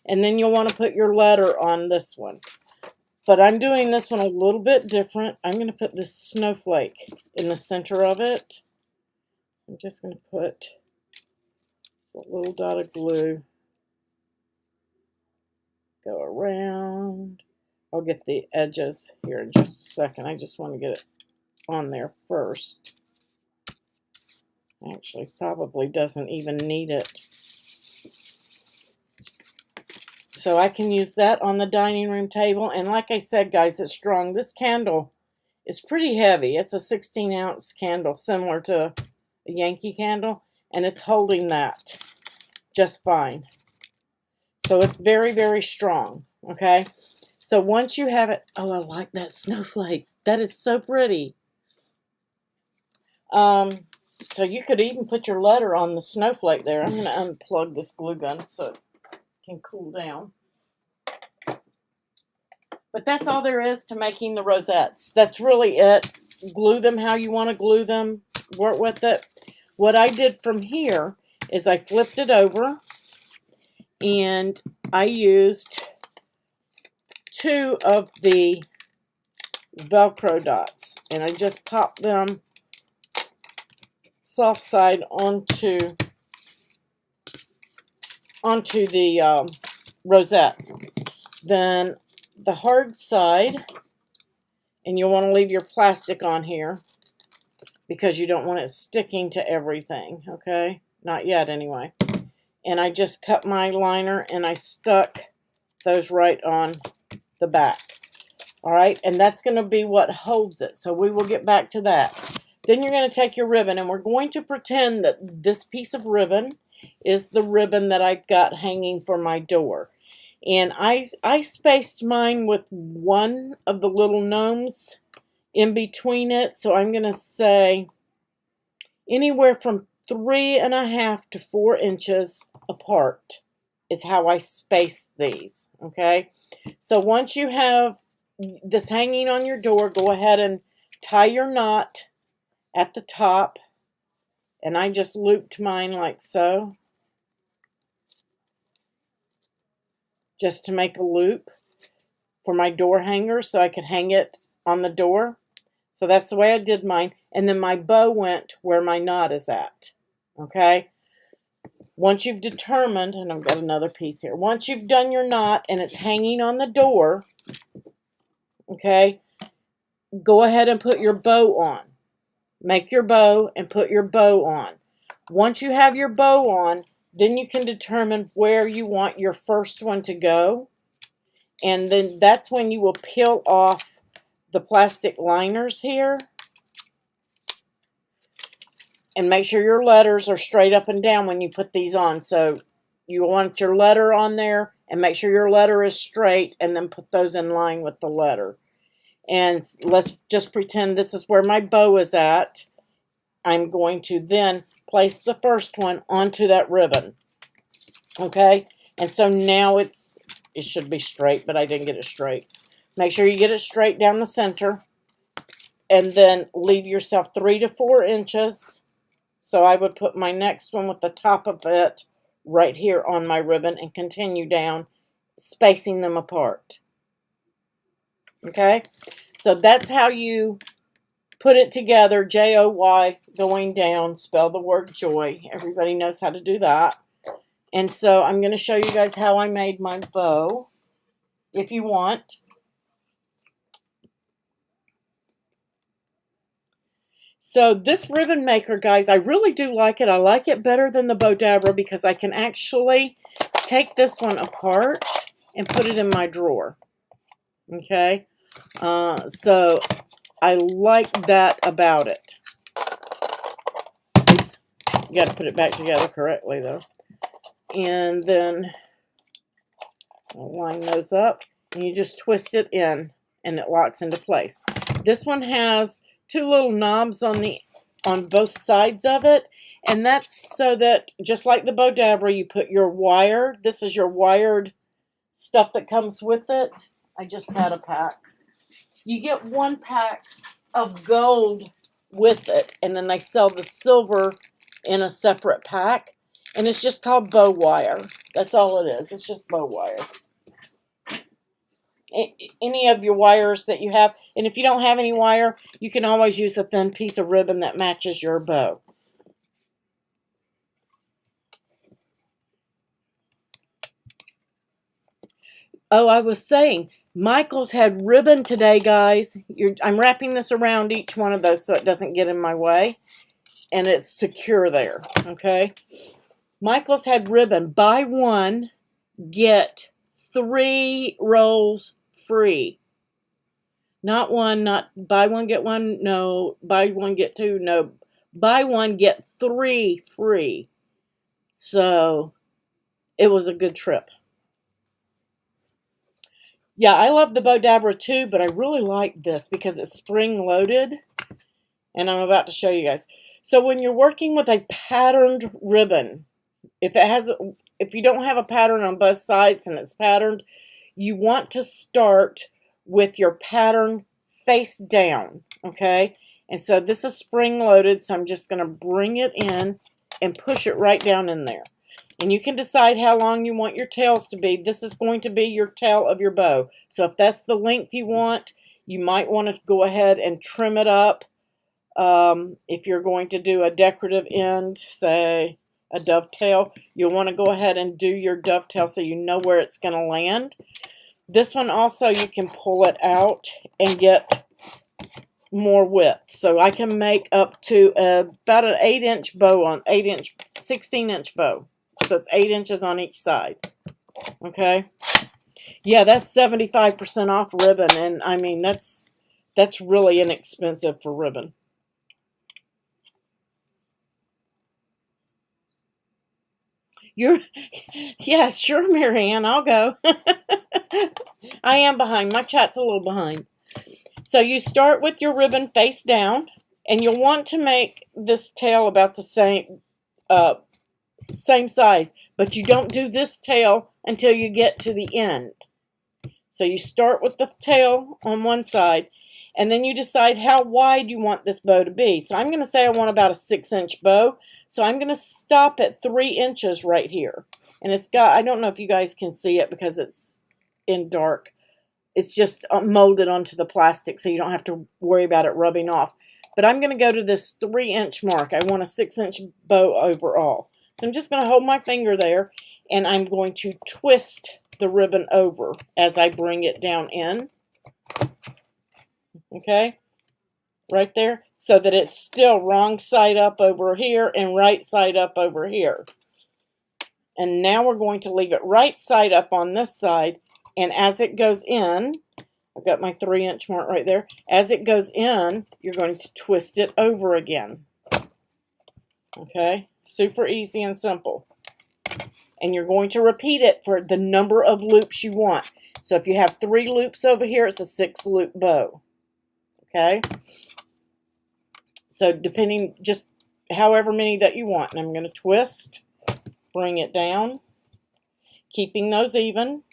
and then you'll want to put your letter on this one. But I'm doing this one a little bit different. I'm going to put this snowflake in the center of it. I'm just going to put a little dot of glue. Go around. I'll get the edges here in just a second. I just want to get it on there first. Actually, probably doesn't even need it. So I can use that on the dining room table. And like I said, guys, it's strong. This candle is pretty heavy. It's a 16-ounce candle, similar to a Yankee candle. And it's holding that just fine. So it's very, very strong. Okay? So once you have it... Oh, I like that snowflake. That is so pretty. So you could even put your letter on the snowflake there. I'm going to unplug this glue gun so it can cool down. But that's all there is to making the rosettes. That's really it. Glue them how you want to glue them. Work with it. What I did from here is I flipped it over and I used 2 of the Velcro dots, and I just popped them soft side onto the rosette. Then the hard side, and you'll want to leave your plastic on here because you don't want it sticking to everything, okay? Not yet anyway. And I just cut my liner and I stuck those right on the back. All right, and that's going to be what holds it. So we will get back to that. Then you're going to take your ribbon, and we're going to pretend that this piece of ribbon is the ribbon that I've got hanging for my door. And I spaced mine with one of the little gnomes in between it. So I'm going to say anywhere from 3.5 to 4 inches apart is how I space these, okay? So once you have this hanging on your door, go ahead and tie your knot at the top, and I just looped mine like so, just to make a loop for my door hanger so I could hang it on the door. So that's the way I did mine, and then my bow went where my knot is at, okay? Once you've determined, and I've got another piece here, once you've done your knot and it's hanging on the door, okay, go ahead and put your bow on. Make your bow and put your bow on. Once you have your bow on, then you can determine where you want your first one to go. And then that's when you will peel off the plastic liners here. And make sure your letters are straight up and down when you put these on. So you want your letter on there, and make sure your letter is straight, and then put those in line with the letter. And let's just pretend this is where my bow is at. I'm going to then place the first one onto that ribbon. Okay? And so now it should be straight, but I didn't get it straight. Make sure you get it straight down the center. And then leave yourself 3 to 4 inches. So I would put my next one with the top of it right here on my ribbon and continue down, spacing them apart. Okay? So that's how you put it together, J-O-Y, going down, spell the word joy. Everybody knows how to do that. And so I'm going to show you guys how I made my bow, if you want. So this ribbon maker, guys, I really do like it. I like it better than the Bow Dabra because I can actually take this one apart and put it in my drawer. Okay? So I like that about it. Oops. You got to put it back together correctly, though. And then I'll line those up, and you just twist it in, and it locks into place. This one has 2 little knobs on both sides of it, and that's so that, just like the Bow Dabra, you put your wire. This is your wired stuff that comes with it. I just had a pack. You get 1 pack of gold with it, and then they sell the silver in a separate pack, and it's just called bow wire. That's all it is. It's just bow wire. Any of your wires that you have, and if you don't have any wire, you can always use a thin piece of ribbon that matches your bow. Oh, I was saying, Michael's had ribbon today, guys. I'm wrapping this around each one of those so it doesn't get in my way, and it's secure there, okay? Michael's had ribbon. Buy 1, get 3 rolls free. Not 1, not buy 1, get 1, no. Buy 1, get 2, no. Buy 1, get 3 free. So, it was a good trip. Yeah, I love the Bow Dabra too, but I really like this because it's spring-loaded. And I'm about to show you guys. So when you're working with a patterned ribbon, if you don't have a pattern on both sides and it's patterned, you want to start with your pattern face down, okay? And so this is spring-loaded, so I'm just going to bring it in and push it right down in there. And you can decide how long you want your tails to be. This is going to be your tail of your bow. So if that's the length you want, you might want to go ahead and trim it up. If you're going to do a decorative end, say a dovetail, you'll want to go ahead and do your dovetail so you know where it's going to land. This one also, you can pull it out and get more width. So I can make up to about an 8-inch bow on 16-inch bow. So it's 8 inches on each side. Okay. Yeah, that's 75% off ribbon, and I mean that's really inexpensive for ribbon. Yeah, sure, Marianne, I'll go. I am behind. My chat's a little behind. So you start with your ribbon face down, and you'll want to make this tail about the same size, but you don't do this tail until you get to the end. So you start with the tail on one side, and then you decide how wide you want this bow to be. So I'm going to say I want about a 6-inch bow. So I'm going to stop at 3 inches right here. And it's got, I don't know if you guys can see it because it's in dark. It's just molded onto the plastic, so you don't have to worry about it rubbing off. But I'm going to go to this 3-inch mark. I want a 6-inch bow overall. So I'm just going to hold my finger there, and I'm going to twist the ribbon over as I bring it down in. Okay, right there, so that it's still wrong side up over here and right side up over here. And now we're going to leave it right side up on this side, and as it goes in, I've got my 3-inch mark right there. As it goes in, you're going to twist it over again. Okay, super easy and simple. And you're going to repeat it for the number of loops you want. So if you have 3 loops over here, it's a 6-loop bow. Okay? So depending, just however many that you want. And I'm going to twist, bring it down, keeping those even.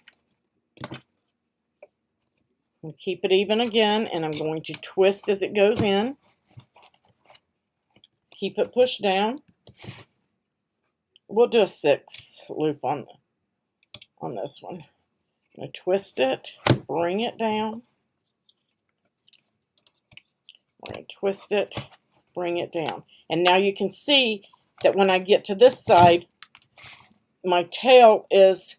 And keep it even again, and I'm going to twist as it goes in. Keep it pushed down. We'll do a 6-loop on this one. I'm going to twist it, bring it down. We're going to twist it, bring it down. And now you can see that when I get to this side, my tail is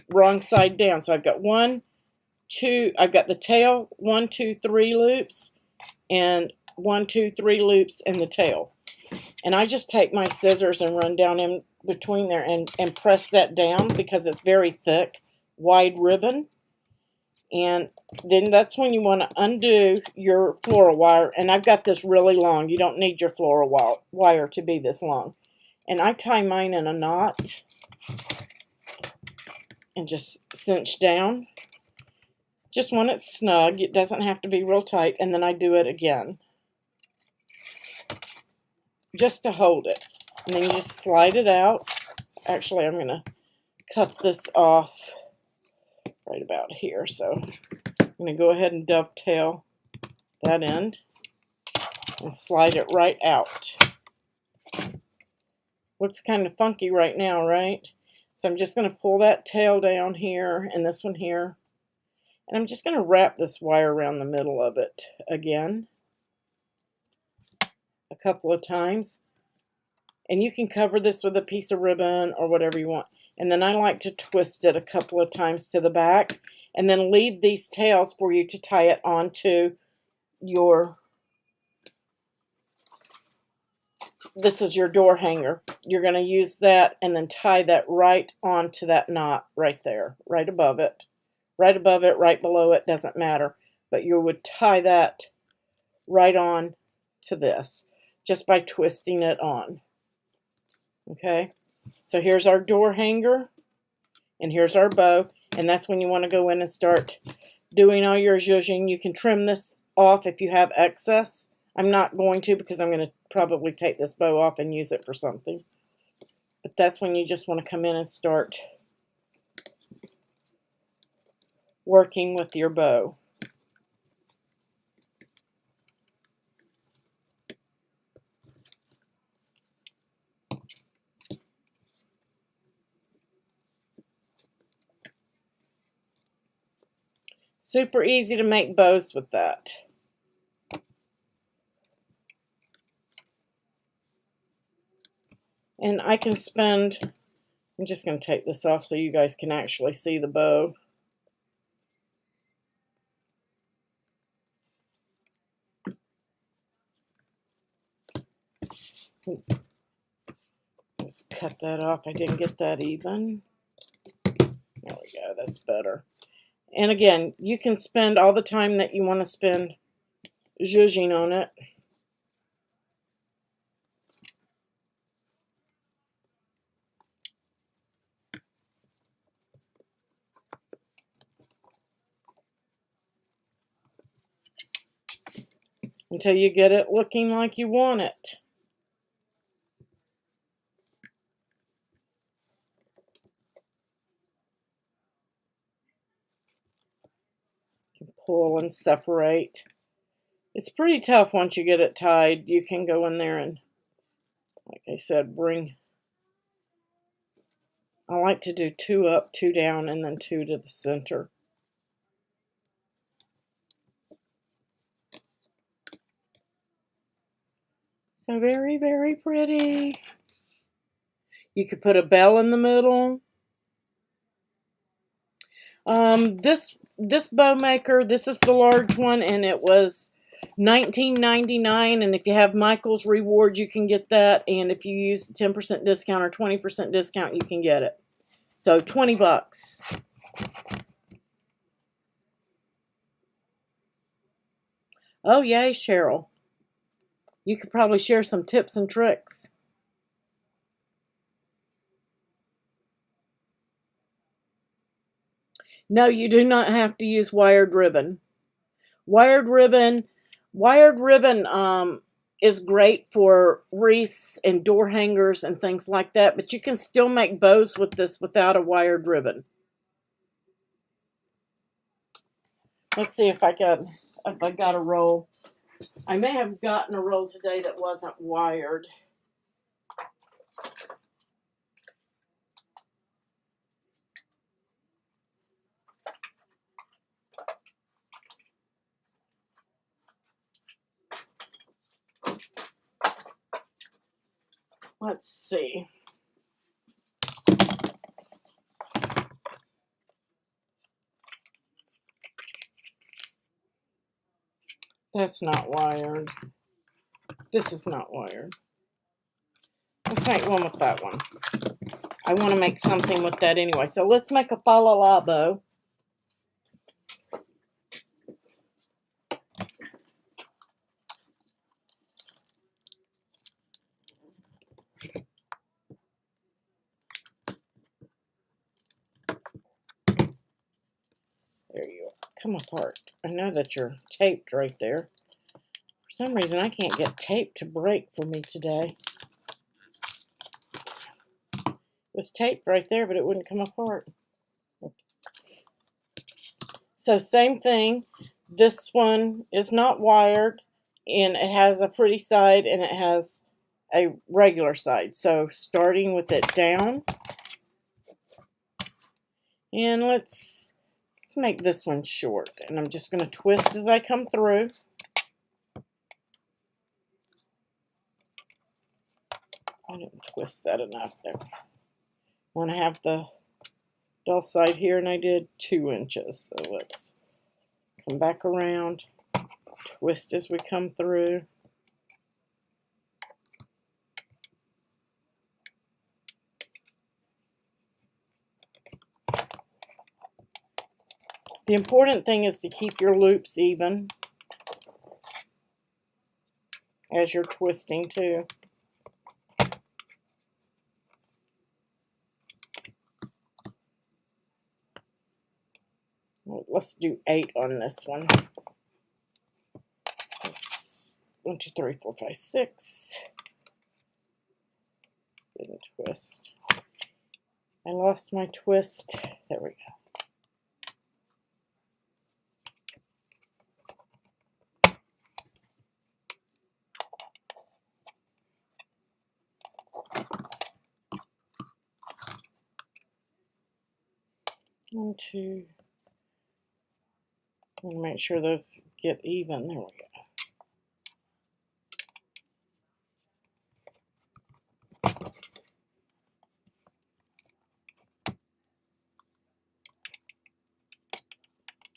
wrong side down. So I've got 1, 2, I've got the tail, 1, 2, 3 loops, and 1, 2, 3 loops in the tail. And I just take my scissors and run down in between there and press that down because it's very thick, wide ribbon. And then that's when you want to undo your floral wire. And I've got this really long. You don't need your floral wire to be this long. And I tie mine in a knot and just cinch down. Just when it's snug, it doesn't have to be real tight. And then I do it again, just to hold it. And then you just slide it out. Actually, I'm going to cut this off right about here. So I'm going to go ahead and dovetail that end and slide it right out. Looks kind of funky right now, right? So I'm just going to pull that tail down here and this one here. And I'm just going to wrap this wire around the middle of it again a couple of times. And you can cover this with a piece of ribbon or whatever you want. And then I like to twist it a couple of times to the back and then leave these tails for you to tie it onto your, this is your door hanger. You're going to use that and then tie that right onto that knot right there, right above it. Right above it, right below it, doesn't matter. But you would tie that right on to this just by twisting it on. Okay, so here's our door hanger, and here's our bow, and that's when you want to go in and start doing all your zhuzhing. You can trim this off if you have excess. I'm not going to because I'm going to probably take this bow off and use it for something. But that's when you just want to come in and start working with your bow. Super easy to make bows with that. And I can spend, I'm just going to take this off so you guys can actually see the bow. Let's cut that off. I didn't get that even. There we go. That's better. And again, you can spend all the time that you want to spend zhuzhing on it. Until you get it looking like you want it. You can pull and separate. It's pretty tough once you get it tied. You can go in there and, like I said, I like to do 2 up, 2 down, and then 2 to the center. So very, very pretty. You could put a bell in the middle. This bow maker, this is the large one, and it was $19.99. And if you have Michael's reward, you can get that. And if you use 10% discount or 20% discount, you can get it. So 20 bucks. Oh yay, Cheryl. You could probably share some tips and tricks. No, you do not have to use wired ribbon. Wired ribbon is great for wreaths and door hangers and things like that, but you can still make bows with this without a wired ribbon. Let's see if I got a roll. I may have gotten a roll today that wasn't wired. Let's see. That's not wired. This is not wired. Let's make one with that one. I want to make something with that anyway. So let's make a fa la la bow. There you are. Come apart. I know that you're taped right there. For some reason, I can't get tape to break for me today. It was taped right there, but it wouldn't come apart. So same thing. This one is not wired, and it has a pretty side, and it has a regular side. So starting with it down. And let's make this one short. And I'm just going to twist as I come through. I didn't twist that enough there. I want to have the dull side here, and I did 2 inches. So let's come back around, twist as we come through. The important thing is to keep your loops even as you're twisting too. Well, let's do 8 on this one. 1, 2, 3, 4, 5, 6. Didn't twist. I lost my twist. There we go. One, two. And make sure those get even. There we go.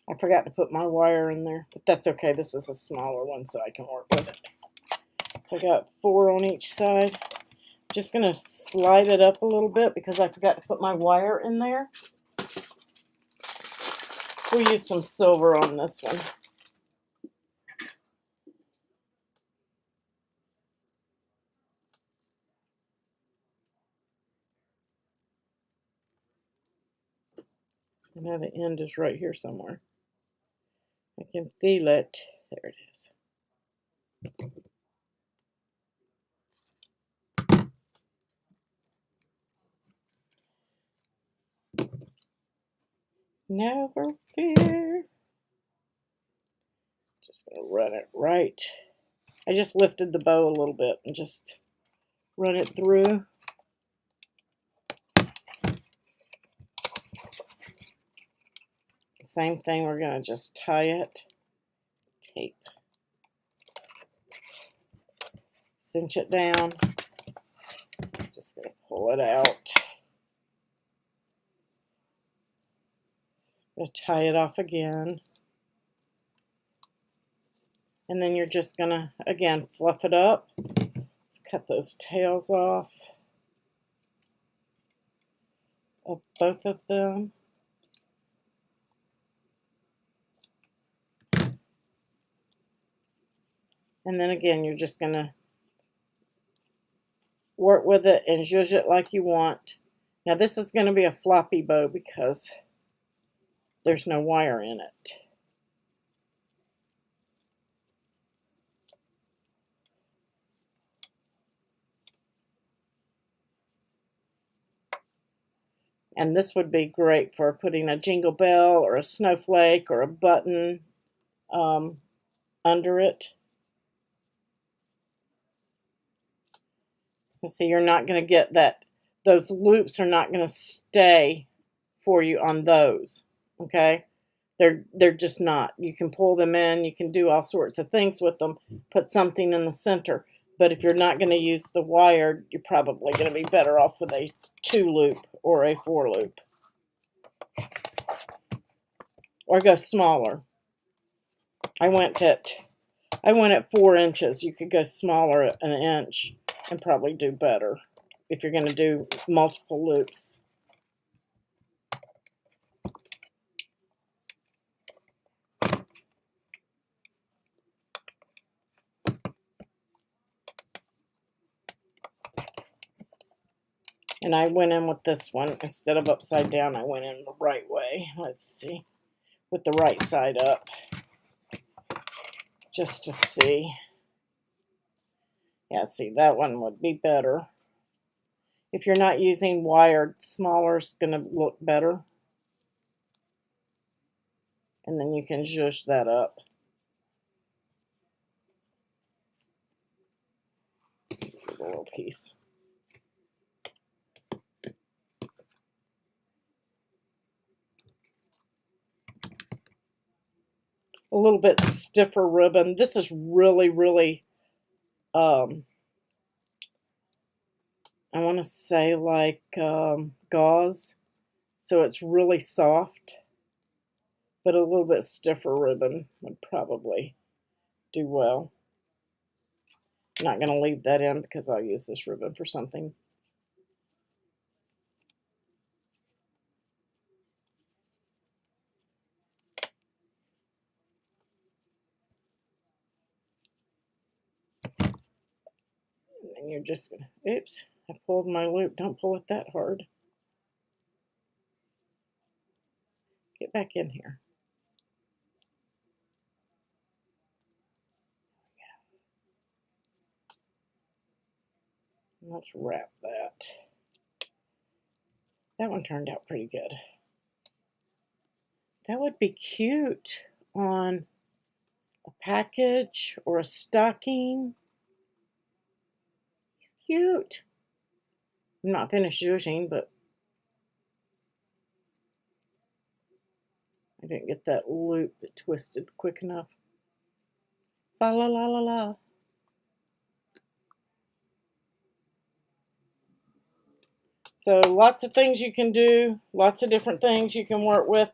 I forgot to put my wire in there, but that's okay. This is a smaller one, so I can work with it. I got 4 on each side. Just going to slide it up a little bit because I forgot to put my wire in there. We'll use some silver on this one. I know the end is right here somewhere. I can feel it. There it is. Never fear. Just going to run it right. I just lifted the bow a little bit and just run it through. Same thing, we're going to just tie it. Tape. Cinch it down. Just going to pull it out. Going to tie it off again. And then you're just going to, again, fluff it up. Let's cut those tails off of both of them. And then again, you're just going to work with it and zhuzh it like you want. Now this is going to be a floppy bow because there's no wire in it. And this would be great for putting a jingle bell or a snowflake or a button under it. And see, you're not going to get that. Those loops are not going to stay for you on those. Okay? They're just not. You can pull them in. You can do all sorts of things with them. Put something in the center. But if you're not going to use the wire, you're probably going to be better off with a 2-loop or a 4-loop. Or go smaller. I went at 4 inches. You could go smaller at 1 inch and probably do better if you're going to do multiple loops. And I went in with this one. Instead of upside down, I went in the right way. Let's see. With the right side up. Just to see. Yeah, see, that one would be better. If you're not using wired, smaller is going to look better. And then you can zhuzh that up. Let's see the little piece. A little bit stiffer ribbon. This is really, really, I want to say like gauze. So it's really soft. But a little bit stiffer ribbon would probably do well. I'm not going to leave that in because I'll use this ribbon for something. And you're just going to, oops, I pulled my loop. Don't pull it that hard. Get back in here. Let's wrap that. That one turned out pretty good. That would be cute on a package or a stocking. He's cute. I'm not finished using, but I I didn't get that loop twisted quick enough. Fa la la la la. So lots of things you can do, lots of different things you can work with,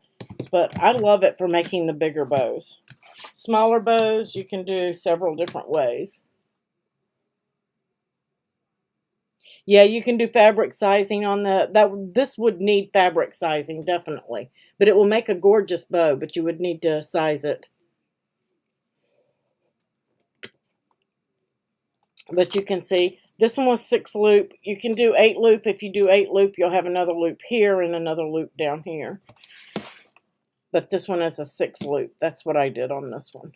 but I love it for making the bigger bows. Smaller bows you can do several different ways. Yeah, you can do fabric sizing on this would need fabric sizing definitely, but it will make a gorgeous bow, but you would need to size it. But you can see this one was 6 loop. You can do 8 loop. If you do 8 loop, you'll have another loop here and another loop down here. But this one is a 6 loop. That's what I did on this one.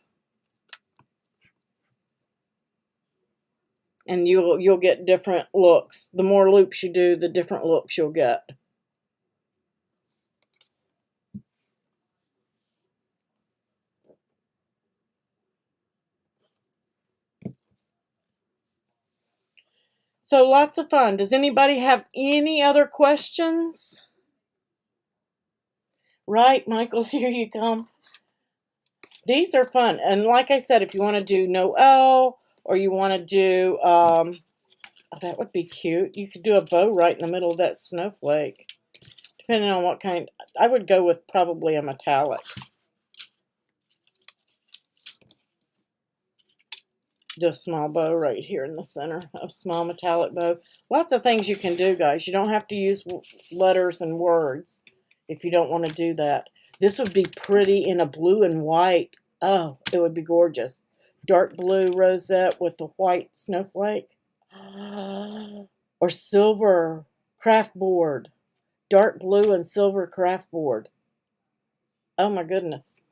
And you'll get different looks. The more loops you do, the different looks you'll get. So lots of fun. Does anybody have any other questions? Right, Michael's here you come. These are fun. And like I said, if you want to do Noel or you want to do, oh, that would be cute. You could do a bow right in the middle of that snowflake. Depending on what kind. I would go with probably a metallic. Do a small bow right here in the center. A small metallic bow. Lots of things you can do, guys. You don't have to use letters and words if you don't want to do that. This would be pretty in a blue and white. Oh, it would be gorgeous. Dark blue rosette with the white snowflake. Or silver craft board. Dark blue and silver craft board. Oh my goodness.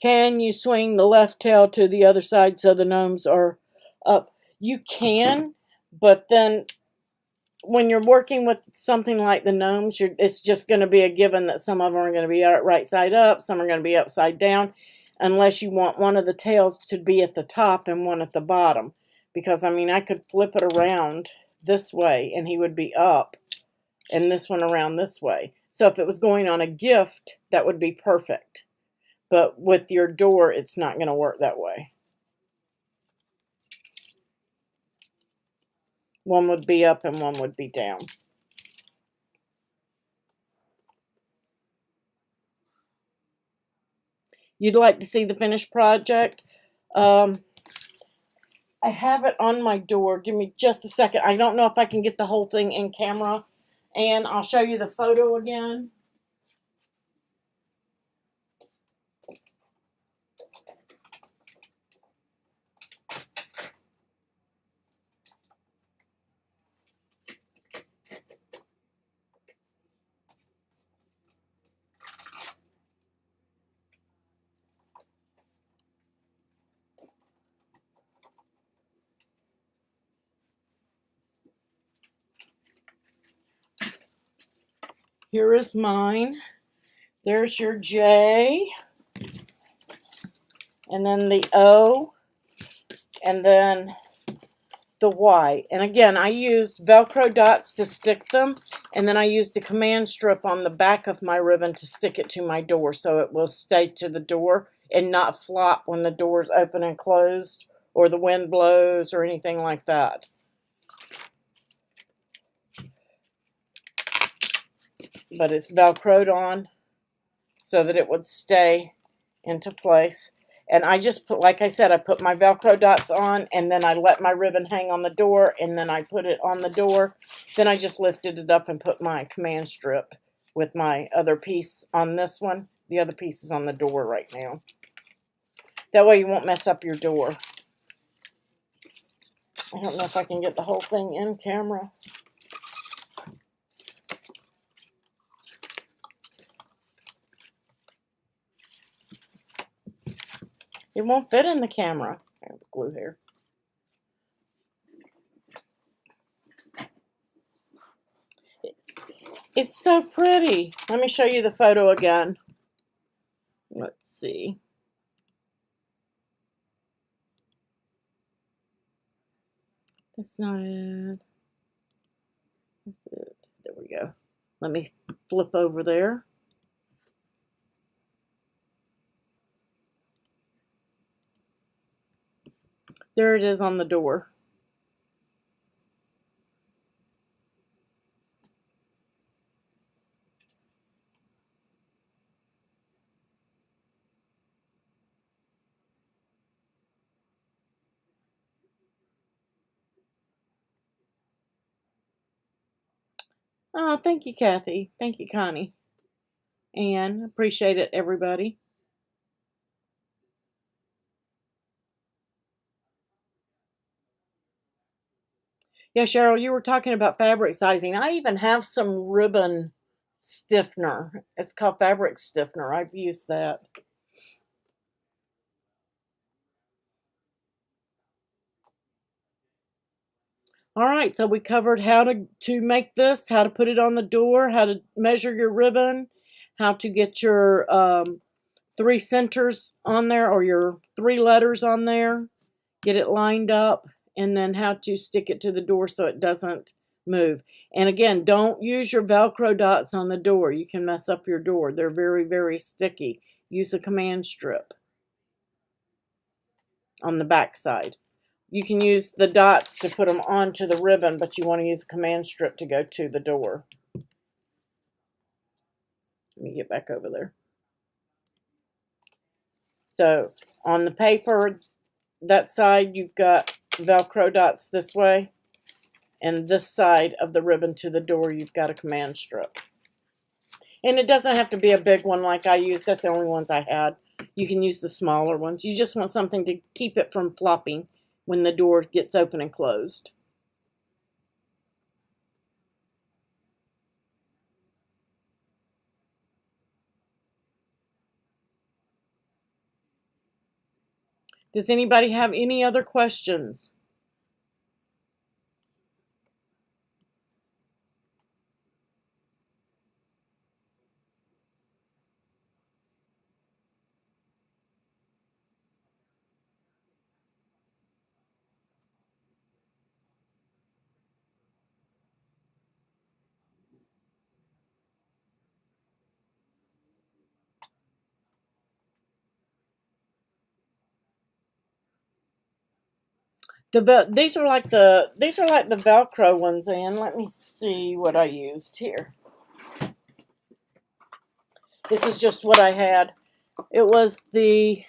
Can you swing the left tail to the other side so the gnomes are up? You can, but then when you're working with something like the gnomes, it's just going to be a given that some of them are going to be right side up, some are going to be upside down, unless you want one of the tails to be at the top and one at the bottom. Because, I mean, I could flip it around this way and he would be up, and this one around this way. So if it was going on a gift, that would be perfect. But with your door, it's not going to work that way. One would be up and one would be down. You'd like to see the finished project? I have it on my door. Give me just a second. I don't know if I can get the whole thing in camera. And I'll show you the photo again. Here is mine. There's your J. And then the O. And then the Y. And again, I used Velcro dots to stick them. And then I used a command strip on the back of my ribbon to stick it to my door so it will stay to the door and not flop when the door's open and closed or the wind blows or anything like that. But it's Velcroed on so that it would stay into place. And I just put, like I said, I put my Velcro dots on and then I let my ribbon hang on the door and then I put it on the door. Then I just lifted it up and put my command strip with my other piece on this one. The other piece is on the door right now. That way you won't mess up your door. I don't know if I can get the whole thing in camera. It won't fit in the camera. I have the glue here. It's so pretty. Let me show you the photo again. Let's see. That's not it. That's it. There we go. Let me flip over there. There it is on the door. Oh, thank you, Kathy. Thank you, Connie. And appreciate it, everybody. Yeah, Cheryl, you were talking about fabric sizing. I even have some ribbon stiffener. It's called fabric stiffener. I've used that. All right, so we covered how to make this, how to put it on the door, how to measure your ribbon, how to get your 3 centers on there or your 3 letters on there, get it lined up, and then how to stick it to the door so it doesn't move. And again, don't use your Velcro dots on the door. You can mess up your door. They're very, very sticky. Use a command strip on the back side. You can use the dots to put them onto the ribbon, but you want to use a command strip to go to the door. Let me get back over there. So on the paper, that side, you've got Velcro dots this way. And this side of the ribbon to the door, you've got a command strip. And it doesn't have to be a big one like I used. That's the only ones I had. You can use the smaller ones. You just want something to keep it from flopping when the door gets open and closed. Does anybody have any other questions? These are like the Velcro ones, and let me see what I used here. This is just what I had. It was the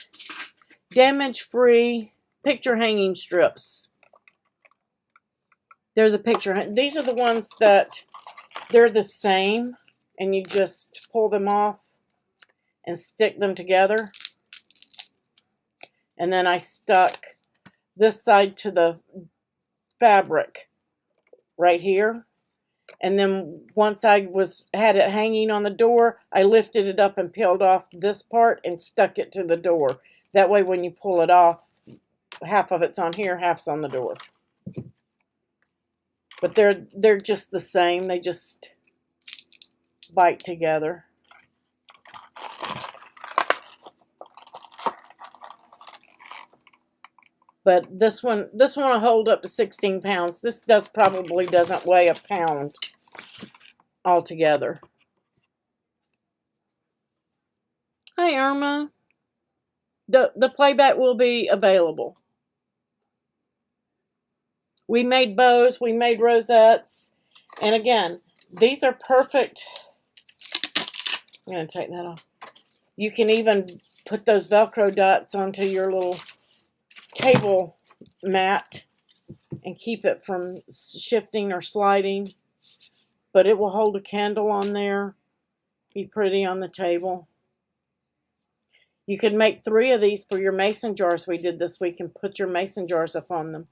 damage-free picture hanging strips. They're the these are the ones that they're the same, and you just pull them off and stick them together. And then I stuck this side to the fabric right here. And then once I had it hanging on the door, I lifted it up and peeled off this part and stuck it to the door. That way when you pull it off, half of it's on here, half's on the door. But they're just the same. They just bite together. But this one will hold up to 16 pounds. This probably doesn't weigh a pound altogether. Hi, Irma. The playback will be available. We made bows, we made rosettes, and again, these are perfect. I'm going to take that off. You can even put those Velcro dots onto your little table mat and keep it from shifting or sliding, but it will hold a candle on there, be pretty on the table. You could make 3 of these for your mason jars we did this week and put your mason jars up on them.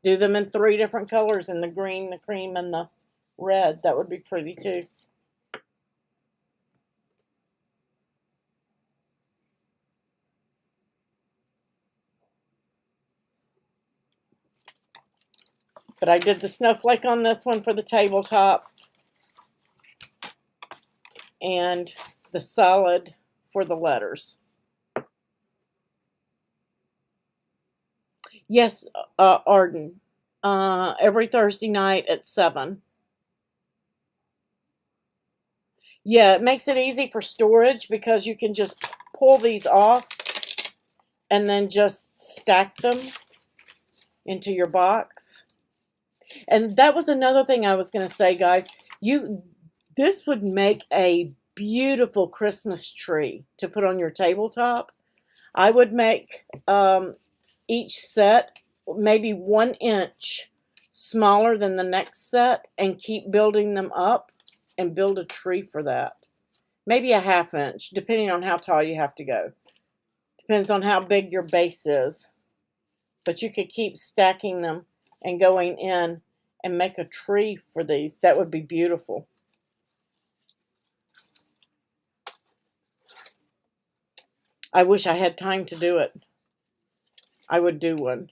Do them in 3 different colors, in the green, the cream, and the red. That would be pretty too. But I did the snowflake on this one for the tabletop and the solid for the letters. Yes, Arden. Every Thursday night at 7. Yeah, it makes it easy for storage because you can just pull these off and then just stack them into your box. And that was another thing I was going to say, guys. This would make a beautiful Christmas tree to put on your tabletop. I would make each set maybe 1 inch smaller than the next set and keep building them up and build a tree for that. Maybe a 1/2 inch, depending on how tall you have to go. Depends on how big your base is. But you could keep stacking them and going in and make a tree for these. That would be beautiful. I wish I had time to do it. I would do one.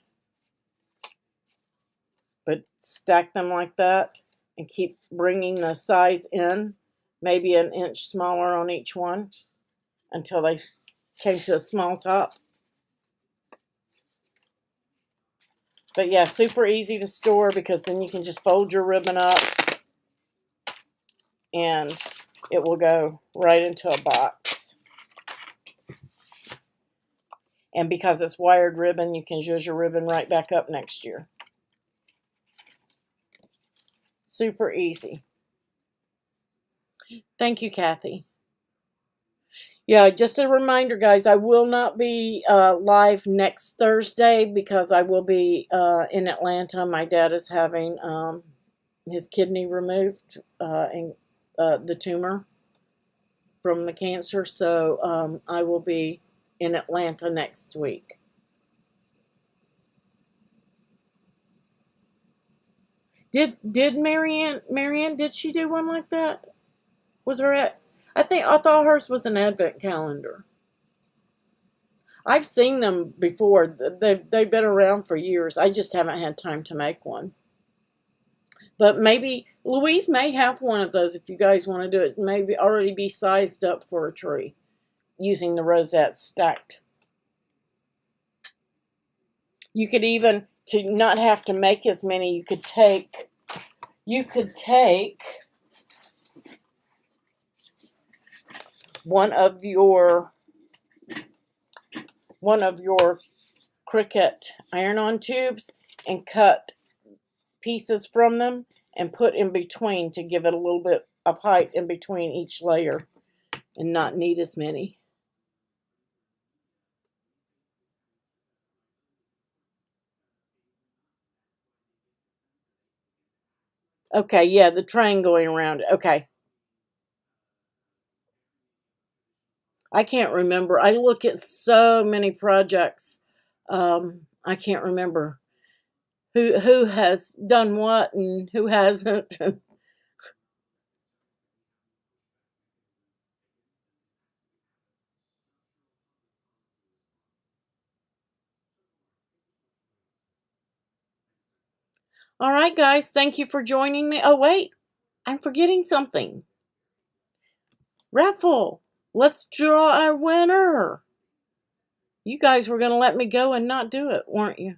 But stack them like that and keep bringing the size in, maybe 1 inch smaller on each one until they came to a small top. But yeah, super easy to store because then you can just fold your ribbon up and it will go right into a box. And because it's wired ribbon, you can use your ribbon right back up next year. Super easy. Thank you, Kathy. Yeah, just a reminder, guys, I will not be live next Thursday because I will be in Atlanta. My dad is having his kidney removed and the tumor from the cancer. So I will be in Atlanta next week. Did Marianne, did she do one like that? Was her I thought hers was an advent calendar. I've seen them before. They've been around for years. I just haven't had time to make one. But maybe Louise may have one of those if you guys want to do it. Maybe already be sized up for a tree using the rosettes stacked. You could even, to not have to make as many, you could take one of your Cricut iron-on tubes and cut pieces from them and put in between to give it a little bit of height in between each layer and not need as many. Okay, yeah, the train going around it. Okay. I can't remember. I look at so many projects. I can't remember who has done what and who hasn't. All right, guys, thank you for joining me. Oh, wait, I'm forgetting something. Raffle. Let's draw our winner. You guys were going to let me go and not do it, weren't you?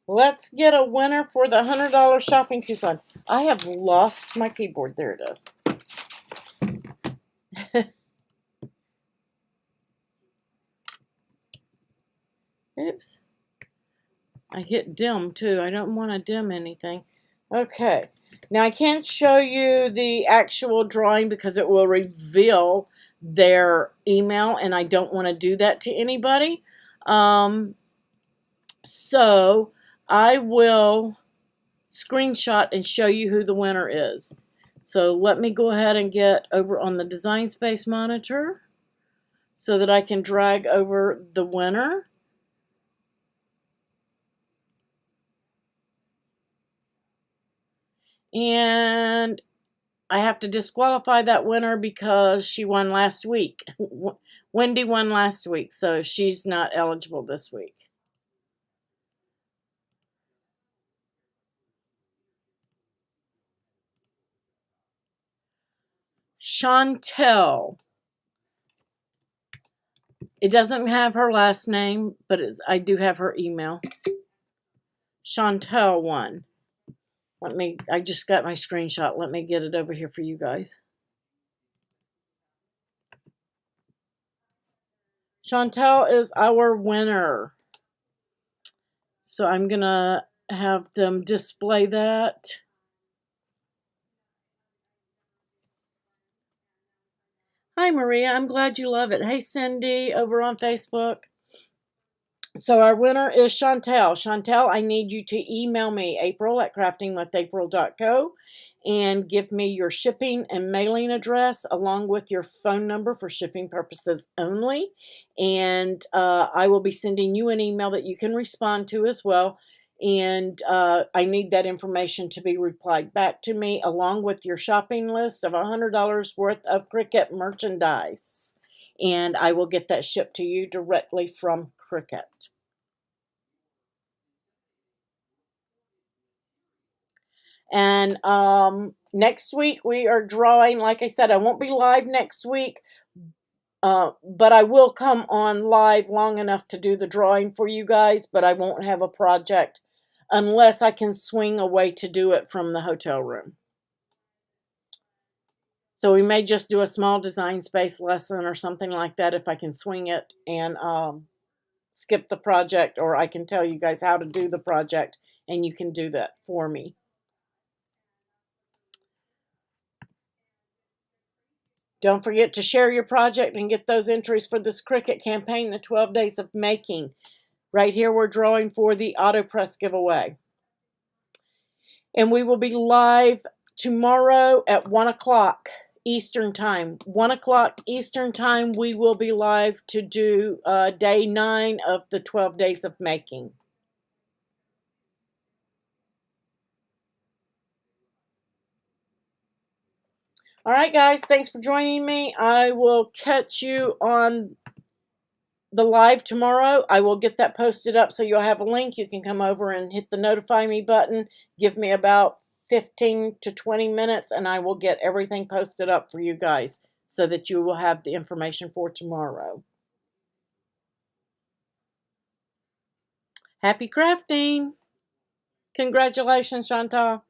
Let's get a winner for the $100 shopping coupon. I have lost my keyboard. There it is. Oops. I hit dim too. I don't want to dim anything. Okay. Now I can't show you the actual drawing because it will reveal their email and I don't want to do that to anybody. So I will screenshot and show you who the winner is. So let me go ahead and get over on the Design Space monitor so that I can drag over the winner. And I have to disqualify that winner because she won last week. Wendy won last week, so she's not eligible this week. Chantel. It doesn't have her last name, but I do have her email. Chantel one. I just got my screenshot. Let me get it over here for you guys. Chantel is our winner. So I'm going to have them display that. Hi, Maria. I'm glad you love it. Hey, Cindy, over on Facebook. So our winner is Chantel. Chantel, I need you to email me, april@craftingwithapril.co, and give me your shipping and mailing address along with your phone number for shipping purposes only. And I will be sending you an email that you can respond to as well. And I need that information to be replied back to me along with your shopping list of $100 worth of Cricut merchandise. And I will get that shipped to you directly from Cricut. And next week we are drawing. Like I said, I won't be live next week, but I will come on live long enough to do the drawing for you guys, but I won't have a project unless I can swing a way to do it from the hotel room. So we may just do a small design space lesson or something like that if I can swing it and skip the project, or I can tell you guys how to do the project and you can do that for me. Don't forget to share your project and get those entries for this Cricut campaign, the 12 Days of Making. Right here we're drawing for the AutoPress giveaway. And we will be live tomorrow at 1 o'clock Eastern Time. 1 o'clock Eastern Time we will be live to do day 9 of the 12 Days of Making. All right, guys, thanks for joining me. I will catch you on the live tomorrow. I will get that posted up so you'll have a link. You can come over and hit the notify me button. Give me about 15 to 20 minutes and I will get everything posted up for you guys so that you will have the information for tomorrow. Happy crafting! Congratulations, Chantal.